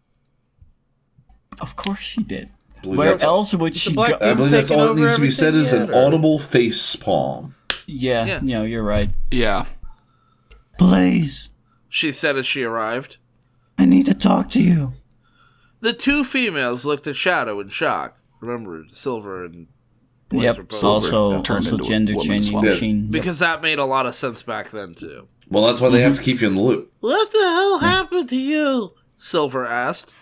Of course she did.
believe
Where
that's-
else would she
Black
go?
I believe that's
taking
all it
over
needs to be said is
everything
an
yet, or-
audible face palm.
Yeah,
Yeah.
you know, you're right.
Yeah.
Blaze,
She said as she arrived.
I need to talk to you.
The two females looked at Shadow in shock. Remember, Silver and Blaze were
Yep.
both.
Also,
turned
also
into a
gender
woman
changing
swap.
machine.
Because that made a lot of sense back then, too.
Well, that's why they have to keep you in the loop.
What the hell happened to you? Silver asked.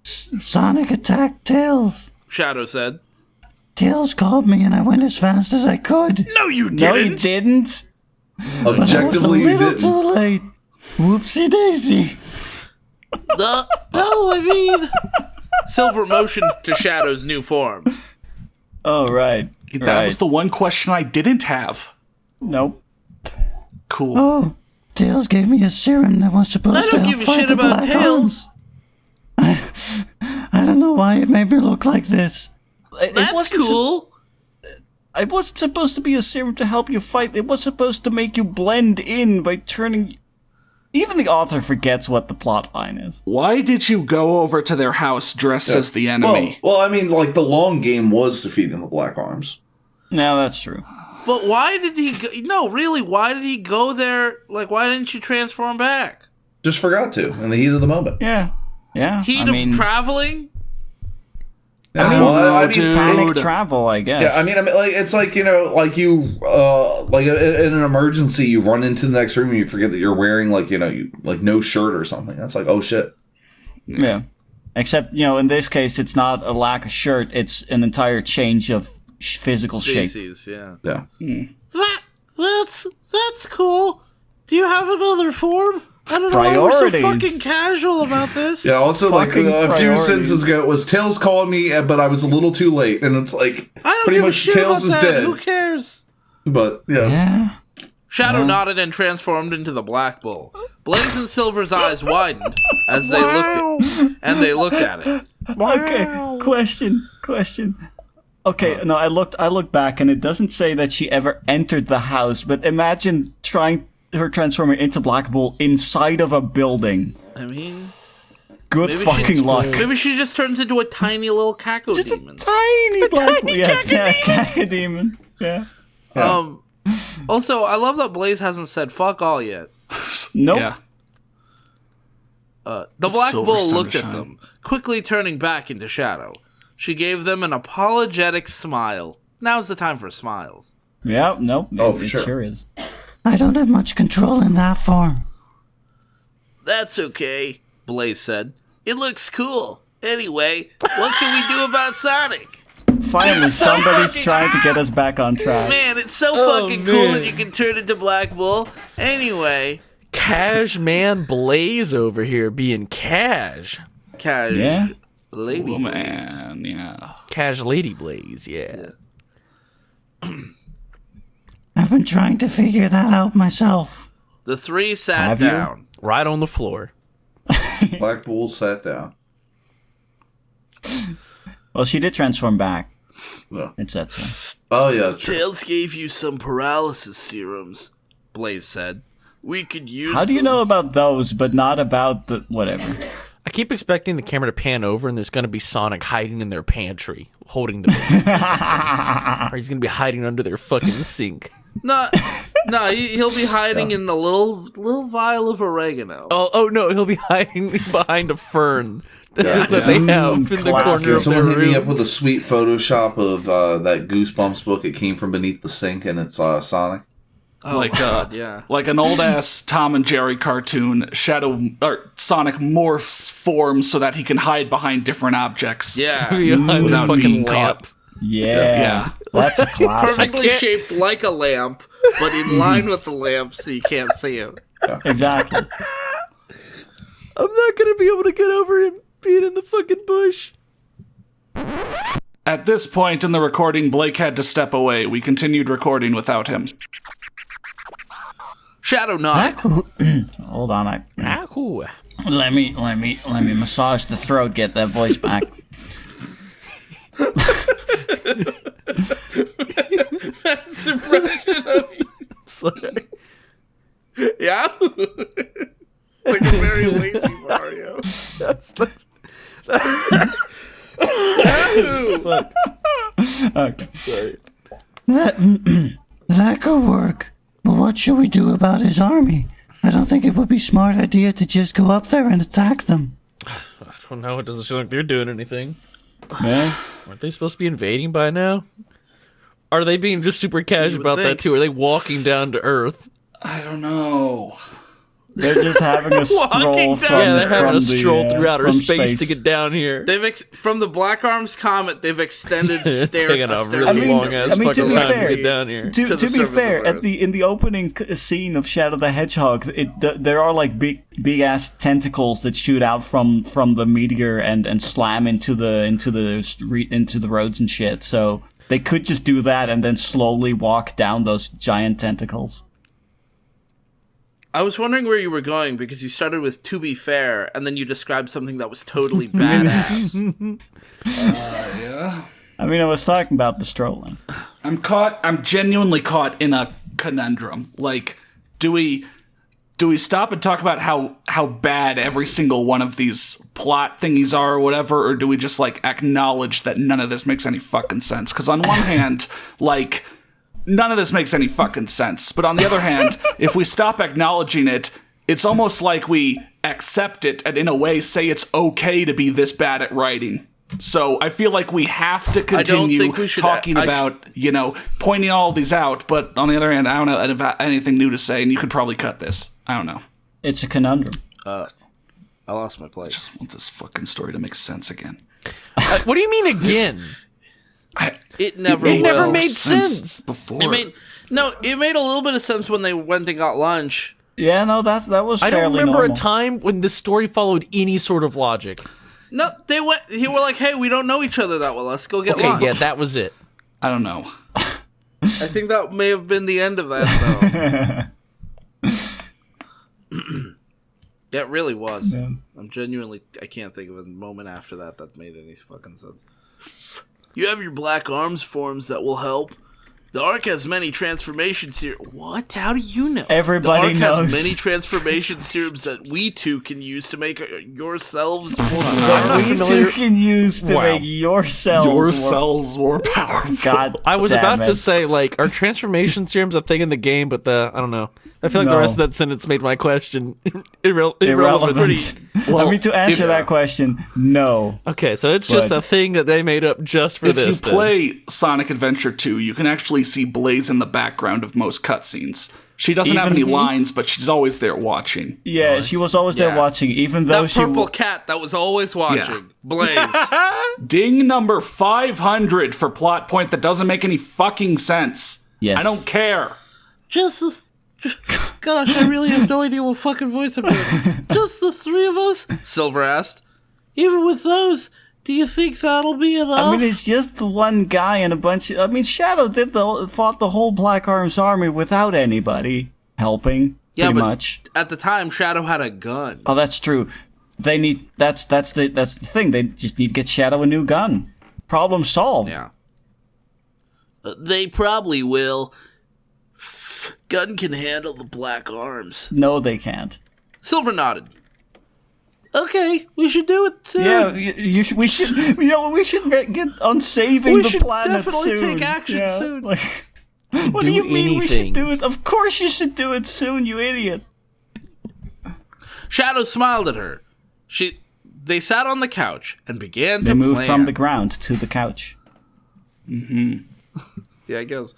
Sonic attacked Tails.
Shadow said.
Tails called me and I went as fast as I could.
No, you didn't!
No, you didn't. But I was a
Objectively, you
little
didn't.
too late. Whoopsie daisy.
No, I mean... Silver motioned to Shadow's new form.
Oh, right.
That was the one question I didn't have.
Nope.
Cool.
Oh, Tails gave me a serum that was
I
supposed to
don't
help
give a
fight
shit
the
about
black
Tails.
I don't know why it made me look like this. It
That's
wasn't
cool.
It wasn't supposed to be a serum to help you fight. It was supposed to make you blend in by turning... Even the author forgets what the plot line is.
Why did you go over to their house dressed as the enemy?
Well, I mean, like, the long game was defeating the Black Arms.
No, that's true.
But why did he go... No, really, why did he go there? Like, why didn't you transform back?
Just forgot to in the heat of the moment.
Yeah. Yeah.
Heat of traveling?
Yeah,
mean,
well, I mean,
dude.
Panic
it-
travel, I guess.
yeah, I mean, like it's like, you know, like you, like in an emergency, you run into the next room and you forget that you're wearing, like, you know, you like no shirt or something. That's like, oh shit.
Yeah. Except, you know, in this case, it's not a lack of shirt. It's an entire change of physical shape.
Species, yeah.
Yeah.
That's cool. Do you have another form? I don't know why
Priorities.
we're so fucking casual about this.
Yeah. Also, like
Fucking
a few
priorities.
sentences ago, it was Tails calling me, but I was a little too late, and it's like
I don't
pretty
give a
much
shit
Tails
about
is
that.
dead.
Who cares?
But yeah.
Yeah.
Shadow nodded and transformed into the Black Bull. Blaze and Silver's eyes widened as they looked at it.
Okay. Question. Okay, no, I looked back and it doesn't say that she ever entered the house, but imagine trying her transforming into Black Bull inside of a building.
I mean,
Good
maybe
fucking luck.
Maybe she just turns into a tiny little caco
Just a
demon.
tiny Black Bull. Yeah, cacodemon. Yeah.
Also, I love that Blaze hasn't said fuck all yet.
Nope.
Yeah.
The Black
Silver's
Bull
time
looked
to
at
shine.
them, quickly turning back into Shadow. She gave them an apologetic smile. Now's the time for smiles.
Yeah, nope.
Oh, for
it
sure.
sure is. I don't have much control in that form.
That's okay, Blaze said. It looks cool. Anyway, what can we do about Sonic?
Finally,
It's so
somebody's
fucking-
trying to get us back on track.
Man, it's so fucking cool
man.
that you can turn into Black Bull. Anyway,
Cash man Blaze over here being cash.
Cash.
Yeah.
Lady.
Oh,
Blaze.
man, yeah.
Cash lady Blaze, yeah.
I've been trying to figure that out myself.
The three sat
Have you?
down.
Right on the floor.
Black Bull sat down.
Well, she did transform back.
Yeah.
It said so.
Oh, yeah, true.
Tails gave you some paralysis serums, Blaze said. We could use
How do you
them.
know about those, but not about the whatever?
I keep expecting the camera to pan over and there's going to be Sonic hiding in their pantry, holding the or he's going to be hiding under their fucking sink.
No, he'll be hiding in the little vial of oregano.
Oh no, he'll be hiding behind a fern that they have in the
classic.
corner
Can
of their
someone hit me up
room.
with a sweet Photoshop of that Goosebumps book? It came from beneath the sink, and it's Sonic.
Oh,
Like,
God, yeah.
Like an old ass Tom and Jerry cartoon, Sonic morphs form so that he can hide behind different objects.
Yeah.
Behind the
Without
fucking
being
lamp.
caught.
Yeah. That's a classic.
Perfectly shaped like a lamp, but in line with the lamp so you can't see him.
Exactly.
I'm not going to be able to get over him being in the fucking bush.
At this point in the recording, Blake had to step away. We continued recording without him.
Shadow nodded.
Hold on,
Ow.
let me massage the throat, get that voice back.
That's impression of you.
Sorry.
Yeah? Like a very lazy Mario.
Fuck.
Okay.
Sorry.
That could work. But what should we do about his army? I don't think it would be a smart idea to just go up there and attack them.
I don't know. It doesn't seem like they're doing anything.
Yeah.
Aren't they supposed to be invading by now? Are they being just super cash
would
about that
think.
too? Are they walking down to Earth?
I don't know.
They're just having a stroll
down.
from
Yeah,
the,
they're having
from
a
the,
stroll through outer
from
space to get down here.
From the Black Arms comet, they've extended
It's taking a really
I
long ass
mean, to
fucking
be
time
fair,
to get down here.
To
the
be
surface
fair,
of Earth.
in the opening scene of Shadow the Hedgehog, there are like big ass tentacles that shoot out from the meteor and slam into the roads and shit. So they could just do that and then slowly walk down those giant tentacles.
I was wondering where you were going because you started with "to be fair" and then you described something that was totally badass.
Yeah.
I mean, I was talking about the strolling.
I'm genuinely caught in a conundrum. Like, do we stop and talk about how bad every single one of these plot thingies are or whatever, or do we just like acknowledge that none of this makes any fucking sense? Because on one hand, like, none of this makes any fucking sense. But on the other hand, if we stop acknowledging it, it's almost like we accept it and in a way say it's okay to be this bad at writing. So I feel like we have to continue
think we should-
talking about, pointing all these out. But on the other hand, I don't have anything new to say, and you could probably cut this. I don't know.
It's a conundrum.
I lost my place.
Just want this fucking story to make sense again.
What do you mean again?
It never
It never
will.
made sense.
Before.
It made a little bit of sense when they went and got lunch.
Yeah, no, that was
I
fairly
don't remember
normal.
a time when this story followed any sort of logic.
No, they went. He were like, "Hey, we don't know each other that well. Let's go get
Okay,
lunch."
yeah, that was it.
I don't know.
I think that may have been the end of that, though. It really was.
Yeah.
I'm genuinely. I can't think of a moment after that made any fucking sense. You have your Black Arms forms that will help. The Ark has many transformation serums. What? How do you know?
Everybody
the Ark
knows.
has many transformation serums that we two can use to make yourselves more
not
We
familiar-
too can use to
Wow.
make yourselves
Your
more-
cells more powerful.
God
I was
damn
about to
it.
say, like, are transformation serums a thing in the game? But I don't know. I feel like the
No.
rest of that sentence made my question irrelevant.
irrelevant. I mean, to answer that question, no.
Okay, so it's just
But-
a thing that they made up just for
If
this.
you
then.
play Sonic Adventure 2, you can actually see Blaze in the background of most cutscenes. She doesn't have
Even-
any lines, but she's always there watching.
Yeah, she was always there
Yeah.
watching, even though
That
she.
purple cat that was always watching. Blaze.
Ding number 500 for plot point that doesn't make any fucking sense.
Yes.
I don't care.
Just gosh, I really have no idea what fucking voice I'm doing. Just the three of us? Silver asked. Even with those, do you think that'll be enough?
I mean, it's just the one guy and a bunch of... I mean, Shadow fought the whole Black Arms army without anybody helping, pretty much.
At the time, Shadow had a gun.
Oh, that's true. They need... That's the thing. They just need to get Shadow a new gun. Problem solved.
Yeah. They probably will. Gun can handle the Black Arms.
No, they can't.
Silver nodded. Okay, we should do it soon.
Yeah, we should get on saving the planet soon.
We should definitely take action soon.
Like, what do you mean we should do it? Of course you should do it soon, you idiot.
Shadow smiled at her. They sat on the couch and began to
They moved
plan.
from the ground to the couch.
Yeah, I guess.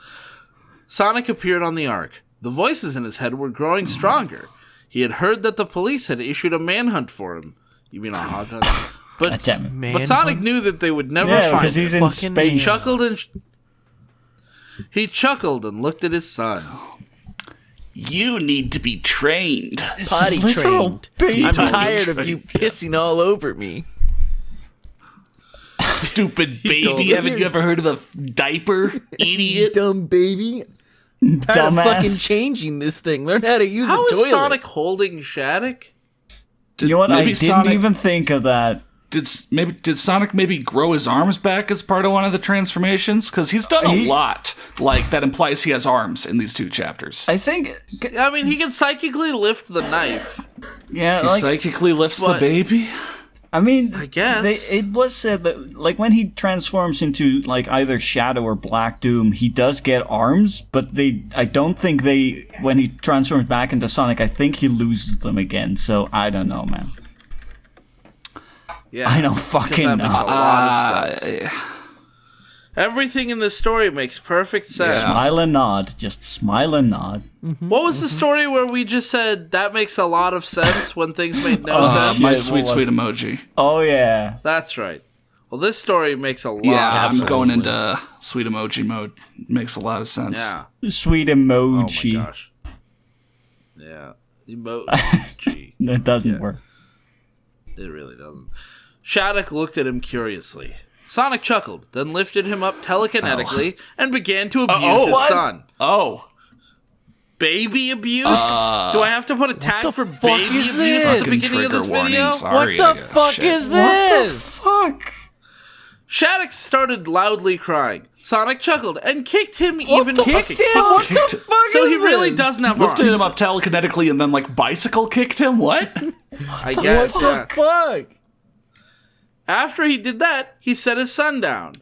Sonic appeared on the Ark. The voices in his head were growing stronger. He had heard that the police had issued a manhunt for him. You mean a hog hunt? But Sonic knew that they would never find him.
because he's in space.
He chuckled and looked at his son.
You need to be trained.
Potty
literal
trained.
baby.
I'm tired of you pissing all over me.
Stupid baby. Haven't you ever heard of a diaper, idiot?
Dumb baby. Tired of fucking
Dumbass.
changing this thing. Learn how to use
How
a toilet.
is Sonic holding Shadic?
You know what? I
Maybe
didn't even think of that.
Did Sonic maybe grow his arms back as part of one of the transformations? Because he's done a lot. Like, that implies he has arms in these 2 chapters.
I think...
I mean, he can psychically lift the knife.
Yeah,
He
like...
psychically lifts the
but-
baby?
I mean,
I guess.
it was said that, like, when he transforms into, like, either Shadow or Black Doom, he does get arms, but I don't think when he transforms back into Sonic, I think he loses them again, so I don't know, man.
Yeah,
I don't
'cause
fucking
that makes a
know.
lot of sense. Everything in this story makes perfect sense.
Smile and nod, just smile and nod.
What was the story where we just said that makes a lot of sense when things made no sense?
My
Yeah,
sweet,
what
sweet emoji.
Oh, yeah.
That's right. Well, this story makes a lot
Yeah,
of
I'm
sense.
going into sweet emoji mode. Makes a lot of sense.
Yeah.
Sweet
Oh
emoji.
my gosh. Yeah. Emoji.
That doesn't work.
It really doesn't. Shadic looked at him curiously. Sonic chuckled, then lifted him up telekinetically and began to abuse his son.
Oh.
Baby abuse? Do I have to put a tag for baby
is
abuse at the
this?
beginning of this
Trigger warning,
video?
sorry.
What the fuck is this?
Fuck.
Shadic started loudly crying. Sonic chuckled and kicked him even
Kicked him? What the fuck
So
is
he really
this?
doesn't have
Lifted
arms.
him up telekinetically and then, like, bicycle kicked him? What?
I guess,
What
yeah.
the fuck?
After he did that, he set his sun down.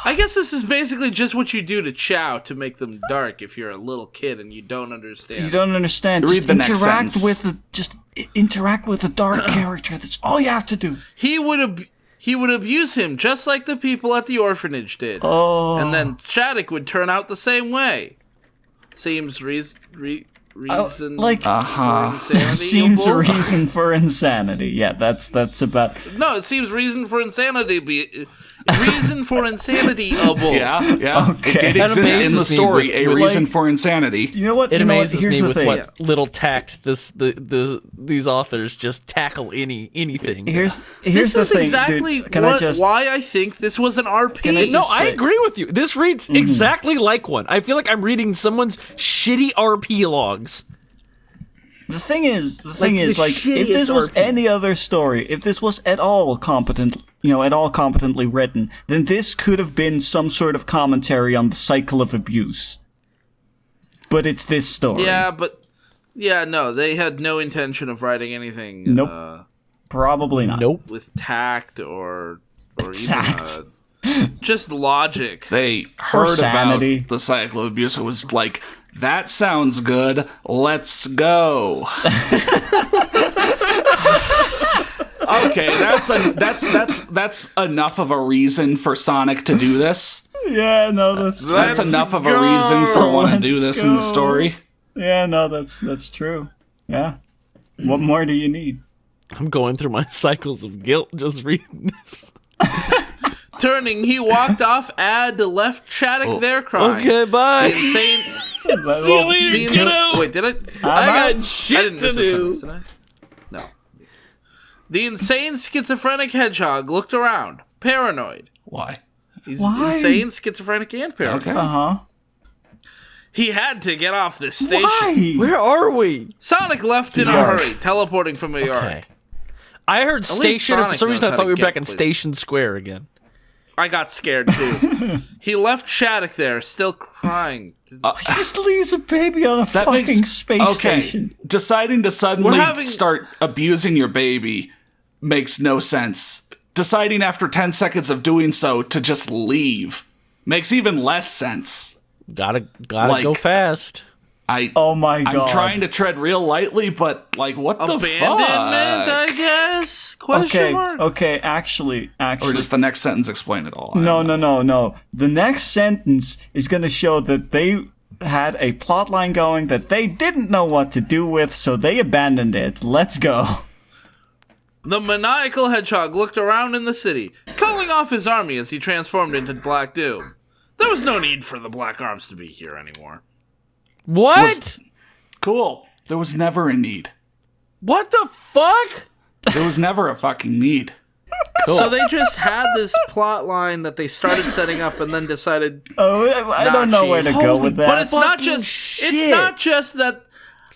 I guess this is basically just what you do to Chow to make them dark if you're a little kid and you don't understand.
You don't understand.
Read
Just
the next
interact
sentence.
interact with a dark character. That's all you have to do.
He would abuse him just like the people at the orphanage did.
Oh.
And then Shadic would turn out the same way. Seems reason
like-
for insanity.
Seems a reason for insanity. Yeah, that's about.
No, it seems reason for insanity. Reason for insanity.
Yeah.
Okay.
It did
That
exist in the
amazes me
story,
with-
a
with,
reason
like-
for insanity.
You know what?
It
you know what?
amazes
Here's
me
the
with
thing.
what little tact these authors just tackle anything.
Here's
This
the
is
thing,
exactly
dude. Can I just?
why I think this was an RP.
Can I just-
No, I
say-
agree with you. This reads exactly like one. I feel like I'm reading someone's shitty RP logs.
The thing is,
the
if
shittiest
this was
RP.
any other story, if this was at all competent, at all competently written, then this could have been some sort of commentary on the cycle of abuse. But it's this story.
No, they had no intention of writing anything.
Nope. Probably not.
Nope.
With tact or
Tact.
even just logic.
They heard about
sanity.
the cycle of abuse. It was like, that sounds good. Let's go. Okay, that's enough of a reason for Sonic to do this.
Yeah, no, that's
That's enough of a reason for wanting to do this in the story.
Yeah, no, that's true. Yeah. What more do you need?
I'm going through my cycles of guilt just reading this.
Turning, he walked off and left Shadic there crying.
Okay, bye. Silly, kiddo.
Wait, did I?
I got
I
shit
didn't
to
miss a
do.
sentence, did I? No. The insane schizophrenic hedgehog looked around, paranoid.
Why?
He's
Why?
insane, schizophrenic, and paranoid.
Okay.
Uh-huh.
He had to get off this station.
Why?
Where are we?
Sonic left in a hurry, teleporting from a yard.
Okay. I heard
least
station, and for
Sonic
some reason
knows
I
how
thought
to
we were
get
back in
places.
Station Square again.
I got scared too. He left Shadic there, still crying.
He just leaves a baby on a
That
fucking
makes
space station.
Deciding to suddenly
We're having-
start abusing your baby makes no sense. Deciding after 10 seconds of doing so to just leave makes even less sense.
Gotta
Like,
go fast.
Oh my god.
I'm trying to tread real lightly, but like, what the
Abandonment,
fuck?
I guess? Question mark?
Okay, actually.
Or does the next sentence explain it all?
No. The next sentence is going to show that they had a plot line going that they didn't know what to do with, so they abandoned it. Let's go.
The maniacal hedgehog looked around in the city, calling off his army as he transformed into Black Doom. There was no need for the Black Arms to be here anymore.
What?
Cool. There was never a need.
What the fuck?
There was never a fucking need.
So they just had this plot line that they started setting up and then decided.
Oh, I don't know where to go
Holy
with that.
But it's not
fucking
just.
shit.
It's not just that.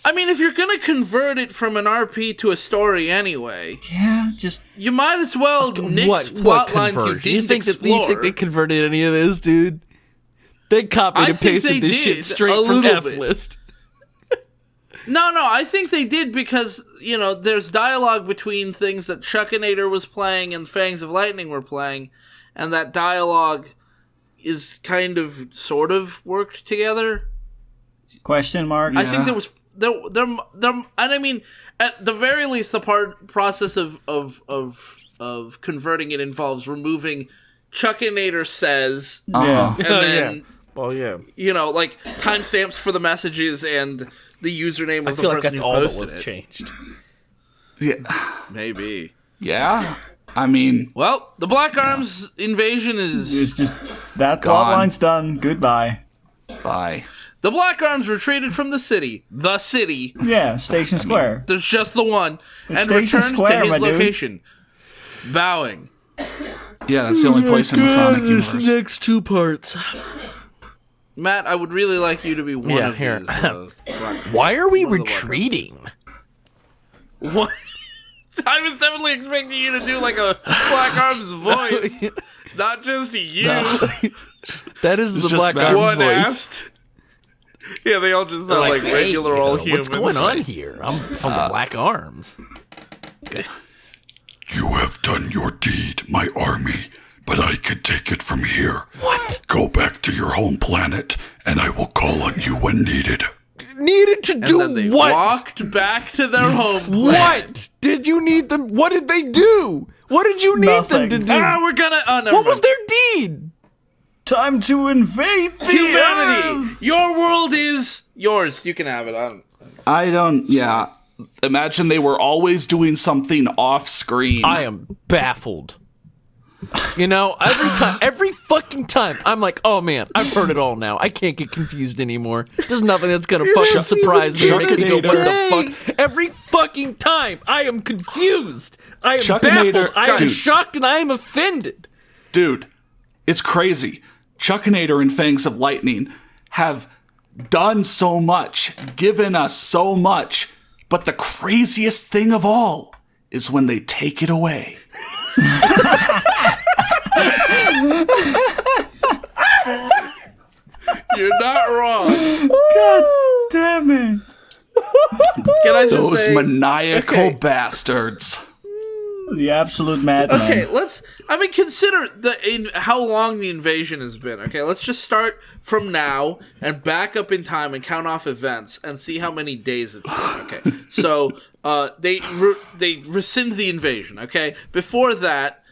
I mean, if you're gonna convert it from an RP to a story anyway,
yeah, just
you might as well nix
What
plot lines you
conversion?
didn't
You think
explore.
they converted any of this, dude? They copied
I
and
think
pasted
they
this shit
did,
straight
a
from
little
F
bit.
list.
No, I think they did because, there's dialogue between things that Chuckinator was playing and Fangs of Lightning were playing, and that dialogue is kind of, sort of worked together.
question mark.
I think there was, and I mean, at the very least, the process of converting it involves removing Chuckinator says,
Yeah.
and then,
Oh yeah.
like timestamps for the messages and the username
I
of the
feel like
person
that's
who
all that
posted
was
it.
changed.
Yeah.
Maybe.
Yeah. I mean,
Well, the Black Arms invasion is.
It's just that
Gone.
plot line's done. Goodbye.
bye.
The Black Arms retreated from the city. The city.
Yeah, Station Square.
There's just the one. And
Station
returned
Square,
to
my
his
dude.
location. Bowing.
Yeah, that's the only place in the Sonic universe.
Next two parts.
Matt, I would really like you to be one
Yeah,
of
here.
these. Black-
Why are we
One of the Black
retreating?
What? I was definitely expecting you to do like a Black Arms voice. Not just you.
That is the
just
Black
Matt.
Arms
One
voice.
asked. Yeah, they all just sound like,
Hey,
regular
you know,
old humans.
What's going on here? I'm from the Black Arms.
You have done your deed, my army, but I could take it from here.
What?
Go back to your home planet, and I will call on you when needed.
Needed to
And
do
then they
what?
walked back to their home planet.
What did you need them? What did they do? What did you need
Nothing.
them to do?
We're gonna. Oh, never
What was
mind.
their deed?
Time to invade the
Humanity.
Earth!
Your world is yours. You can have it.
I don't. Yeah. Imagine they were always doing something off screen.
I am baffled. You know, every fucking time, I'm like, oh man, I've heard it all now. I can't get confused anymore. There's nothing that's gonna fucking surprise me or make me go, what the fuck? Every fucking time, I am confused. I am
Chuckinator-
baffled. I am
Dude.
shocked and I am offended.
Dude, it's crazy. Chuckinator and Fangs of Lightning have done so much, given us so much, but the craziest thing of all is when they take it away.
You're not wrong.
God damn it.
Can I just
Those
say?
maniacal
okay.
bastards.
The absolute madman.
Okay, consider how long the invasion has been. Okay, let's just start from now and back up in time and count off events and see how many days it's been. Okay, so they rescind the invasion. Okay, before that,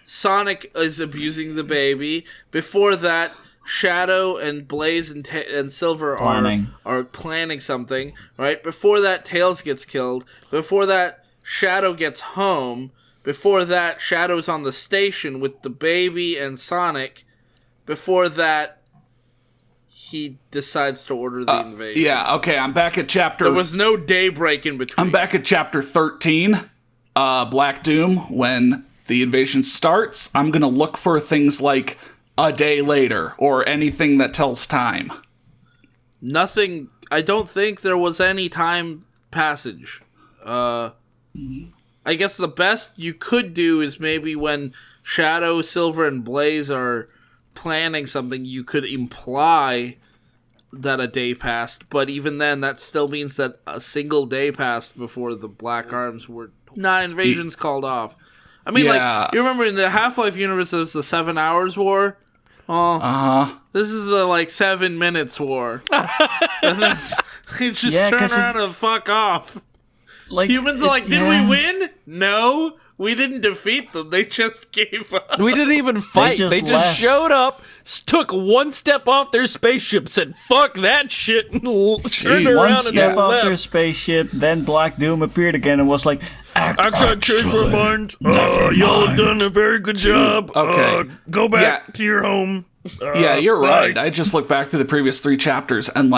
Sonic is abusing the baby. Before that, Shadow and Blaze and Silver are planning something. Right before that, Tails gets killed. Before that, Shadow gets home. Before that, Shadow's on the station with the baby and Sonic. Before that, he decides to order the invasion.
Yeah, okay, I'm back at chapter...
There was no daybreak in between.
I'm back at chapter 13, Black Doom. When the invasion starts, I'm going to look for things like a day later or anything that tells time.
Nothing. I don't think there was any time passage. I guess the best you could do is maybe when Shadow, Silver, and Blaze are planning something, you could imply that a day passed, but even then, that still means that a single day passed before the Black Arms were... invasions called off. I mean, like, you remember in the Half-Life universe, there's the 7 Hours War? This is the, 7 Minutes War. And then they just turn around and fuck off. Humans are like, did we win? No. We didn't defeat them. They just gave up.
We didn't even fight. They just showed up, took one step off their spaceship, said, fuck that shit, and turned around
one
and
step off
left.
their spaceship, then Black Doom appeared again and was like,
Actually, change my mind. Y'all have done a very good job.
Okay.
Go back to your home.
Yeah, you're right. I just looked back through the previous 3 chapters, and,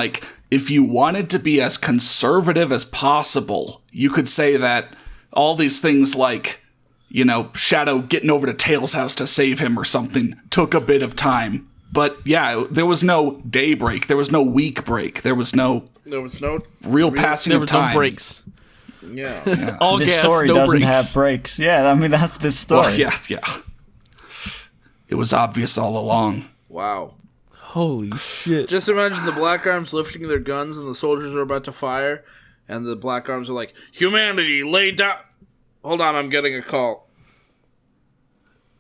if you wanted to be as conservative as possible, you could say that all these things Shadow getting over to Tails' house to save him or something took a bit of time. But yeah, there was no day break. There was no week break. There was no real passing of time.
No breaks.
Yeah.
All
this
gas,
story
no
doesn't
breaks.
have breaks. Yeah, I mean, that's this story.
Well, yeah. It was obvious all along.
Wow.
Holy shit.
Just imagine the Black Arms lifting their guns and the soldiers are about to fire, and the Black Arms are like, humanity, lay down. Hold on, I'm getting a call.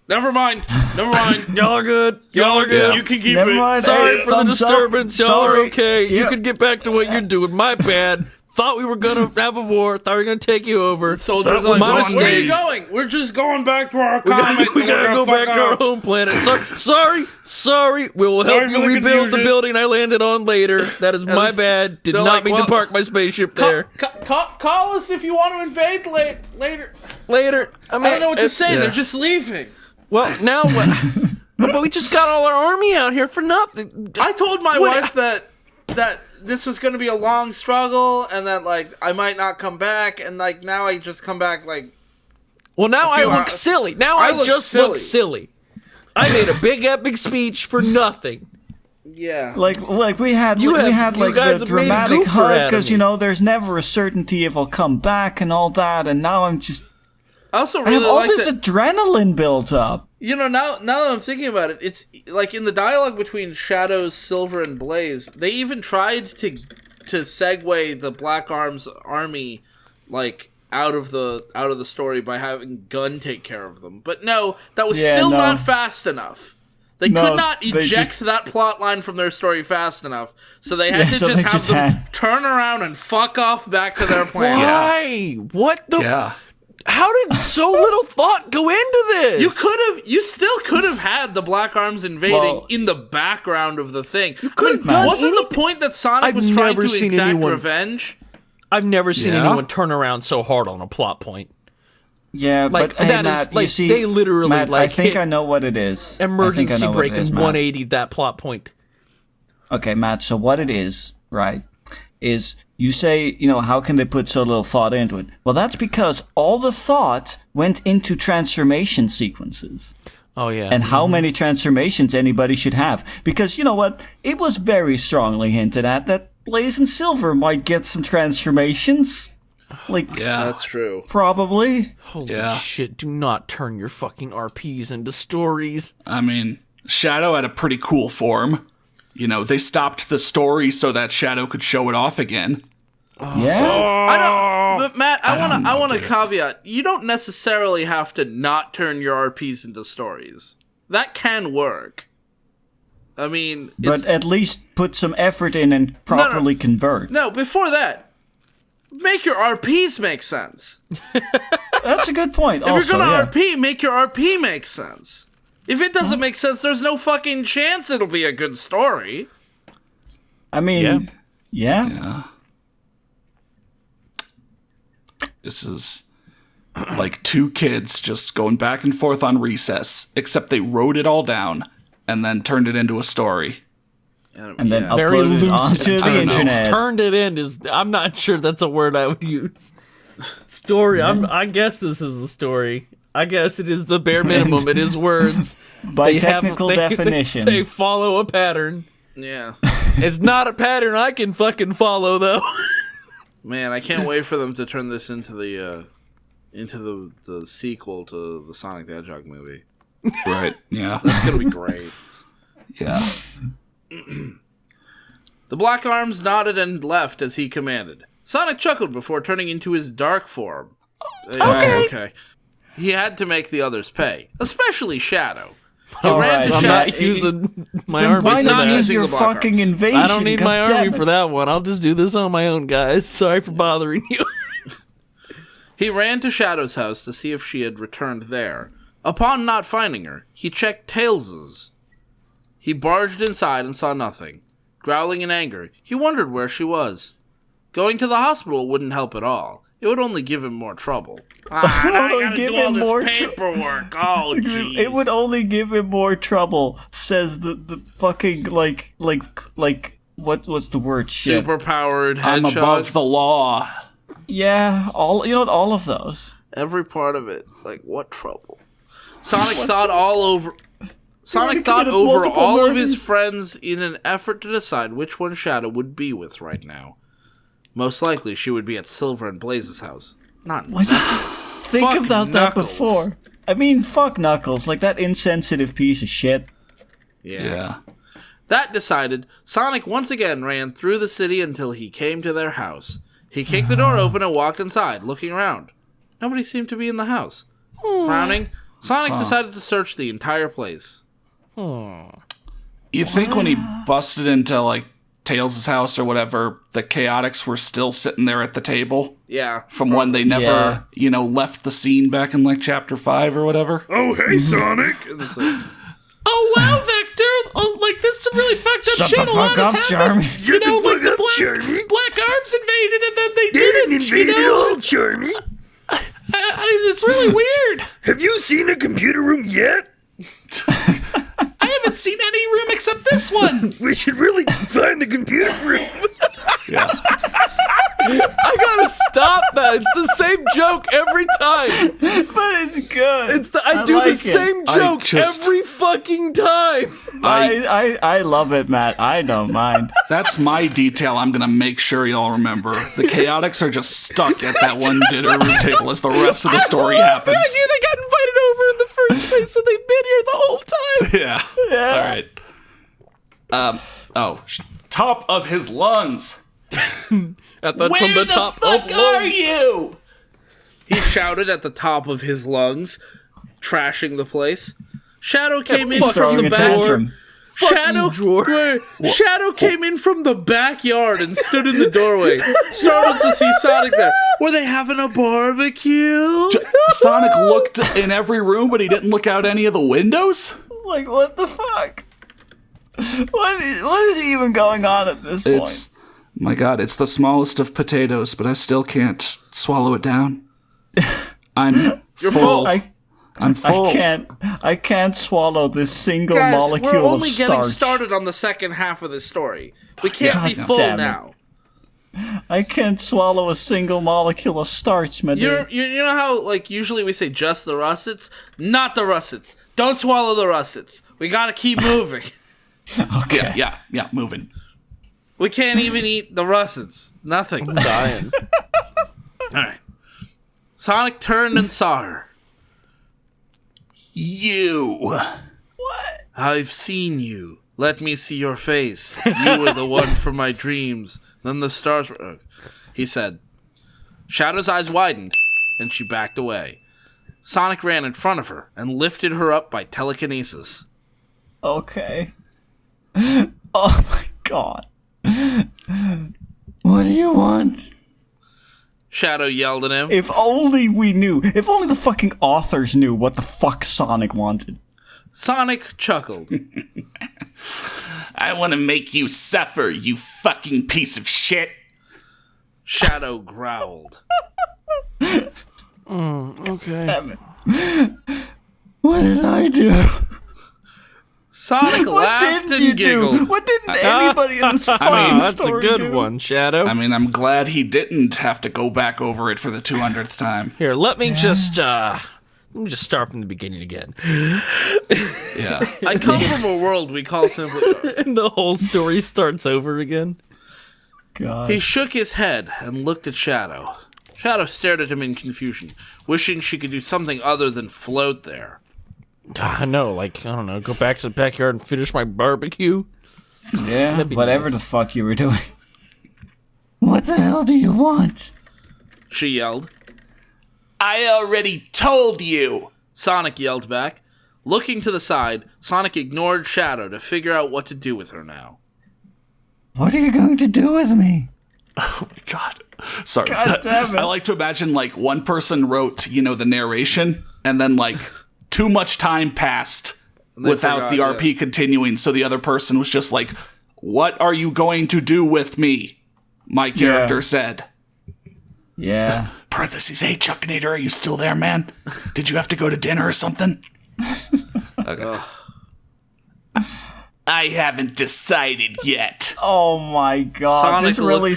Never mind.
Y'all are good. Y'all are good.
You can keep
Never
it.
mind.
Sorry
Hey,
for the
thumbs up.
disturbance. Y'all are
Sorry.
okay. You
Yeah.
can get back to what you're doing. My bad. Thought we were gonna have a war. Thought we were gonna take you over.
Soldiers
That
are
was
like,
my
where are you
mistake.
going? We're just going back to our
We
comet.
gotta go back to our home planet. Sorry. We will help
Sorry for
you
the
rebuild the
confusion.
building I landed on later. That is my bad. Did
they're
not
like,
mean
well,
to park my spaceship there.
Call us if you want to invade later.
Later.
I don't know what to say. They're just leaving.
Well, now what? But we just got all our army out here for nothing.
I told my wife that this was going to be a long struggle and that I might not come back, and now I just come back
Well, now I look
hours.
silly. Now I just look silly. I made a big epic speech for nothing.
yeah.
Like we had
You
the
guys have made a
dramatic
goofer
hug
out of
because
me.
there's never a certainty if I'll come back and all that, and now I
Also
have
really
all
like
this
that.
Adrenaline built up.
Now that I'm thinking about it, it's in the dialogue between Shadow, Silver, and Blaze, they even tried to segue the Black Arms army out of the story by having Gun take care of them. But no, that was still not fast enough. They could not eject that plot line from their story fast enough, so they had to have them turn around and fuck off back to their plan.
Why? What the?
Yeah.
How did so little thought go into this?
You still could have had the Black Arms invading in the background of the thing. Wasn't the point that Sonic was trying to exact revenge?
I've never seen anyone turn around so hard on a plot point.
Yeah, but hey,
that
Matt,
is like
you see,
they literally
Matt,
like
I think
hit
I know what it is.
Emergency brake and
Matt.
180 that plot point.
Okay, Matt. So what it is, right? Is you say, how can they put so little thought into it? Well, that's because all the thought went into transformation sequences.
Oh, yeah.
And how many transformations anybody should have. Because, you know what? It was very strongly hinted at that Blaze and Silver might get some transformations.
Yeah.
That's true.
Probably.
Holy shit, do not turn your fucking RPs into stories.
I mean, Shadow had a pretty cool form. They stopped the story so that Shadow could show it off again.
Yeah.
But Matt, I want a caveat. You don't necessarily have to not turn your RPs into stories. That can work. I mean,
But at least put some effort in and properly convert.
No, before that, make your RPs make sense.
That's a good point.
If you're gonna RP, make your RP make sense. If it doesn't make sense, there's no fucking chance it'll be a good story.
I mean, yeah.
This is like two kids just going back and forth on recess, except they wrote it all down and then turned it into a story.
and then
Very
uploaded it
loose.
onto
I
the
don't know.
internet.
Turned it in is. I'm not sure that's a word I would use. Story. I guess this is a story. I guess it is the bare minimum. It is words.
By technical definition.
They follow a pattern.
Yeah.
It's not a pattern I can fucking follow, though.
Man, I can't wait for them to turn this into the sequel to the Sonic the Hedgehog movie.
Right. Yeah.
That's gonna be great.
Yeah.
The Black Arms nodded and left as he commanded. Sonic chuckled before turning into his dark form. Okay. He had to make the others pay, especially Shadow. He ran to
I'm
Shadow.
not using my
Then
army
why
for
not
that.
use your
Using the Black
fucking
Arms.
invasion?
I don't need my
goddammit.
army for that one. I'll just do this on my own, guys. Sorry for bothering you.
He ran to Shadow's house to see if she had returned there. Upon not finding her, he checked Tails's. He barged inside and saw nothing. Growling in anger, he wondered where she was. Going to the hospital wouldn't help at all. It would only give him more trouble. Now I gotta do all this paperwork. Oh, jeez.
It would only give him more trouble, says the fucking like what's the word? Shit.
Superpowered
I'm
Hedgehog.
above the law.
Yeah, all of those.
Every part of it. Like, what trouble? Sonic thought over
committed
all
multiple
of his
murders.
friends in an effort to decide which one Shadow would be with right now. Most likely, she would be at Silver and Blaze's house. Not
Why did you
Knuckles.
think
Fuck
about that
Knuckles.
before? I mean, fuck Knuckles, like that insensitive piece of shit.
Yeah. That decided, Sonic once again ran through the city until he came to their house. He kicked the door open and walked inside, looking around. Nobody seemed to be in the house. Frowning, Sonic decided to search the entire place.
You think when he busted into like Tails' house or whatever, the Chaotix were still sitting there at the table
Yeah.
from when they never, left the scene back in like chapter 5 or whatever?
Oh, hey, Sonic! And it's like,
Oh wow, Vector! Oh, like this is some really fucked up
Shut
shit.
the
A lot
fuck
has
up,
happened.
Charmy.
You know, like the Black Arms invaded and then they didn't. You know,
Charmy.
it's really weird.
Have you seen a computer room yet?
I haven't seen any room except this one.
We should really find the computer room.
Yeah.
I gotta stop that. It's the same joke every time.
But it's good.
I do
like
the
it.
same
I
joke
just-
every fucking time.
I love it, Matt. I don't mind.
That's my detail I'm going to make sure y'all remember. The Chaotix are just stuck at that one dinner room table as the rest of the story happens.
The idea they got invited over in the first place, so they've been here the whole time.
Yeah. All right. Top of his lungs.
From the top
fuck
of
are you? He shouted at the top of his lungs, trashing the place. Shadow came in from
Throwing
the
a
back.
tantrum.
Shadow came in from the backyard and stood in the doorway, startled to see Sonic there. Were they having a barbecue?
Sonic looked in every room, but he didn't look out any of the windows?
Like, what the fuck? What is even going on at this point?
My God, it's the smallest of potatoes, but I still can't swallow it down.
You're full.
I'm full.
I can't swallow this single
Guys,
molecule
we're only
of
getting
starch.
started on the second half of this story. We can't be
God
full
damn it.
now.
I can't swallow a single molecule of starch, my dude.
You know how, like, usually we say just the russets? Not the russets. Don't swallow the russets. We gotta keep moving.
Okay.
Yeah, moving.
We can't even eat the russets. Nothing.
I'm dying.
Alright. Sonic turned and saw her. You.
What?
I've seen you. Let me see your face. You were the one from my dreams. Then the stars were... He said. Shadow's eyes widened, and she backed away. Sonic ran in front of her and lifted her up by telekinesis.
Okay. Oh my god.
What do you want?
Shadow yelled at him.
If only we knew. If only the fucking authors knew what the fuck Sonic wanted.
Sonic chuckled.
I want to make you suffer, you fucking piece of shit.
Shadow growled.
Okay.
Damn it.
What did I do?
Sonic
What
laughed
didn't
and
you
giggled.
do? What didn't anybody in this fucking
That's a
story
good
do?
one, Shadow.
I mean, I'm glad he didn't have to go back over it for the 200th time.
Here, let me just start from the beginning again.
Yeah.
I come from a world we call simply.
And the whole story starts over again.
God.
He shook his head and looked at Shadow. Shadow stared at him in confusion, wishing she could do something other than float there.
I know, like, I don't know, go back to the backyard and finish my barbecue.
Yeah,
That'd be
whatever
nice.
the fuck you were doing.
What the hell do you want?
She yelled.
I already told you.
Sonic yelled back. Looking to the side, Sonic ignored Shadow to figure out what to do with her now.
What are you going to do with me?
Oh my god. Sorry.
God damn it.
I like to imagine like one person wrote, the narration, and then like too much time passed
they
without the
forgot,
RP continuing, so the other person was just like, "What are you going to do with me?" My character said.
Yeah.
Parentheses, hey Chuckinator, are you still there, man? Did you have to go to dinner or something? Okay. I haven't decided yet.
Oh my god.
Sonic
This really...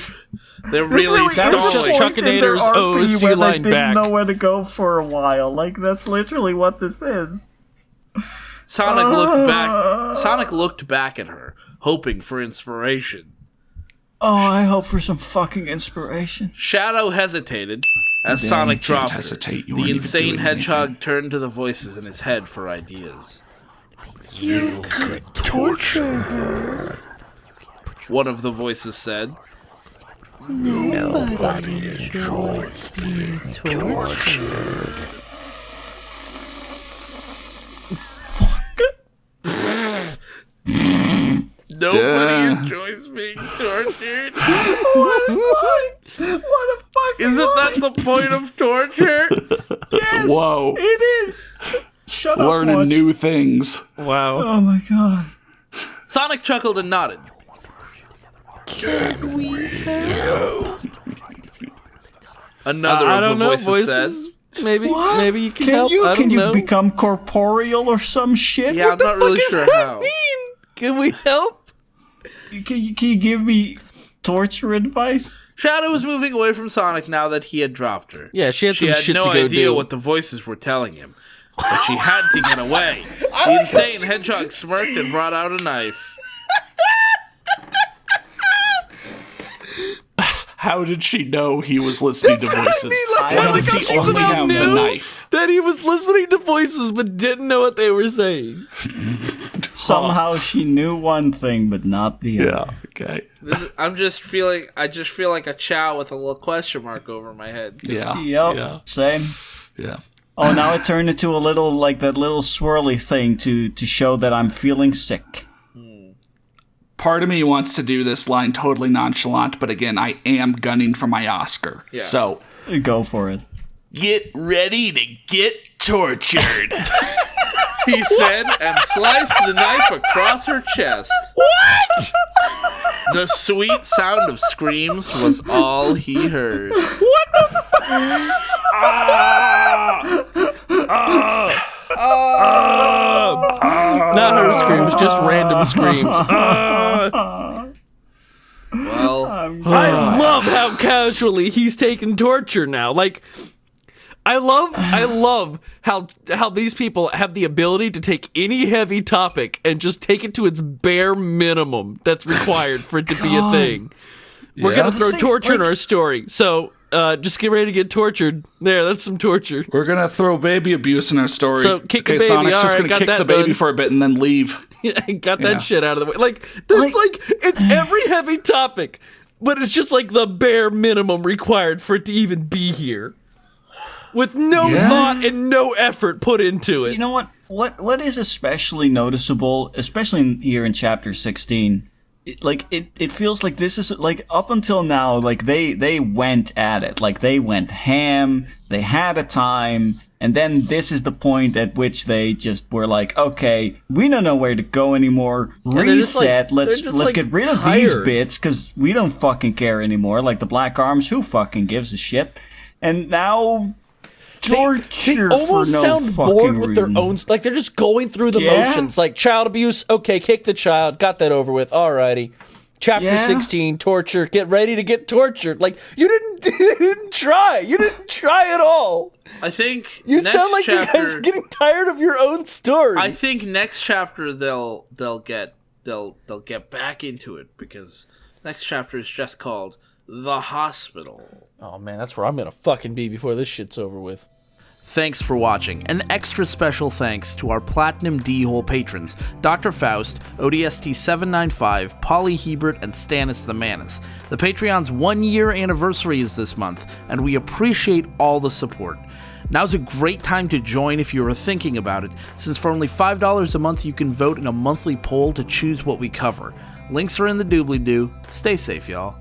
They're really
That was
Just
stalling.
just
Chuckinator's OC
where they
line
didn't
back.
know where to go for a while. Like, that's literally what this is.
Sonic looked back at her, hoping for inspiration.
Oh, I hope for some fucking inspiration.
Shadow hesitated as Sonic
can't
dropped her.
hesitate. You
The
weren't even
insane
doing
hedgehog turned to the voices in his head for ideas.
You could torture her.
One of the voices said.
Nobody enjoys being tortured.
Nobody enjoys being tortured.
What a fucking
Isn't that the point of torture?
Yes,
Whoa.
it is. Shut up,
Learning
Watch.
new things.
Wow.
Oh my god.
Sonic chuckled and nodded.
Can we help?
Another
I
of
don't
the
know,
voices said.
voices. Maybe you can
Can
help.
you
I
can
don't
you
know.
become corporeal or some shit?
Yeah, I'm not really sure how.
Can we help?
Can you give me torture advice?
Shadow was moving away from Sonic now that he had dropped her.
Yeah, she had some shit
no
to go
idea
do.
what the voices were telling him, but she had to get away. The insane hedgehog smirked and brought out a knife.
How did she know he was listening to voices?
I
Why
don't
does he
think
only have the knife?
that he was listening to voices but didn't know what they were saying.
Somehow she knew one thing, but not the other.
Yeah, okay.
I just feel like a chow with a little question mark over my head.
Yeah.
Yep,
Yeah.
same.
Yeah.
Oh, now it turned into a little, like, that little swirly thing to show that I'm feeling sick.
Part of me wants to do this line totally nonchalant, but again, I am gunning for my Oscar.
Yeah.
So,
Go for it.
get ready to get tortured.
He said and sliced the knife across her chest. What? The sweet sound of screams was all he heard.
Not her screams, just random screams.
Well,
I love how casually he's taking torture now. Like, I love how these people have the ability to take any heavy topic and just take it to its bare minimum that's required for it to be a thing. We're gonna throw torture in our story, so just get ready to get tortured. There, that's some torture.
We're gonna throw baby abuse in our story.
So, kick a baby.
Sonic's
All
just
right,
gonna
got
kick
that
the baby
done.
for a bit and then leave.
I got that
Yeah.
shit out of the way. Like, that's it's every heavy topic, but it's just like the bare minimum required for it to even be here. With no thought and no effort put into it.
You know what? What is especially noticeable, especially here in chapter 16, it feels like this is, like, up until now, like, they went at it. Like, they went ham, they had a time, and then this is the point at which they just were like, okay, we don't know where to go anymore.
they're just, like-
Reset.
they're
let's
just, like,
get rid of these
tired.
bits, because we don't fucking care anymore. Like, the Black Arms, who fucking gives a shit? And now... torture
They almost
for no
sound
fucking
bored with their
reason.
own. Like they're just going through the
Yeah.
motions. Like child abuse. Okay, kick the child. Got that over with. Alrighty. Chapter
Yeah.
16, torture. Get ready to get tortured. Like you didn't try. You didn't try at all.
I think
You
next
sound like
chapter,
you guys are getting tired of your own story.
I think next chapter they'll get back into it because next chapter is just called The Hospital.
Oh man, that's where I'm gonna fucking be before this shit's over with.
Thanks for watching. An extra special thanks to our Platinum D-Hole patrons, Dr. Faust, ODST795, Polly Hebert, and Stannis the Manus. The Patreon's 1-year anniversary is this month, and we appreciate all the support. Now's a great time to join if you are thinking about it, since for only $5 a month you can vote in a monthly poll to choose what we cover. Links are in the doobly-doo. Stay safe, y'all.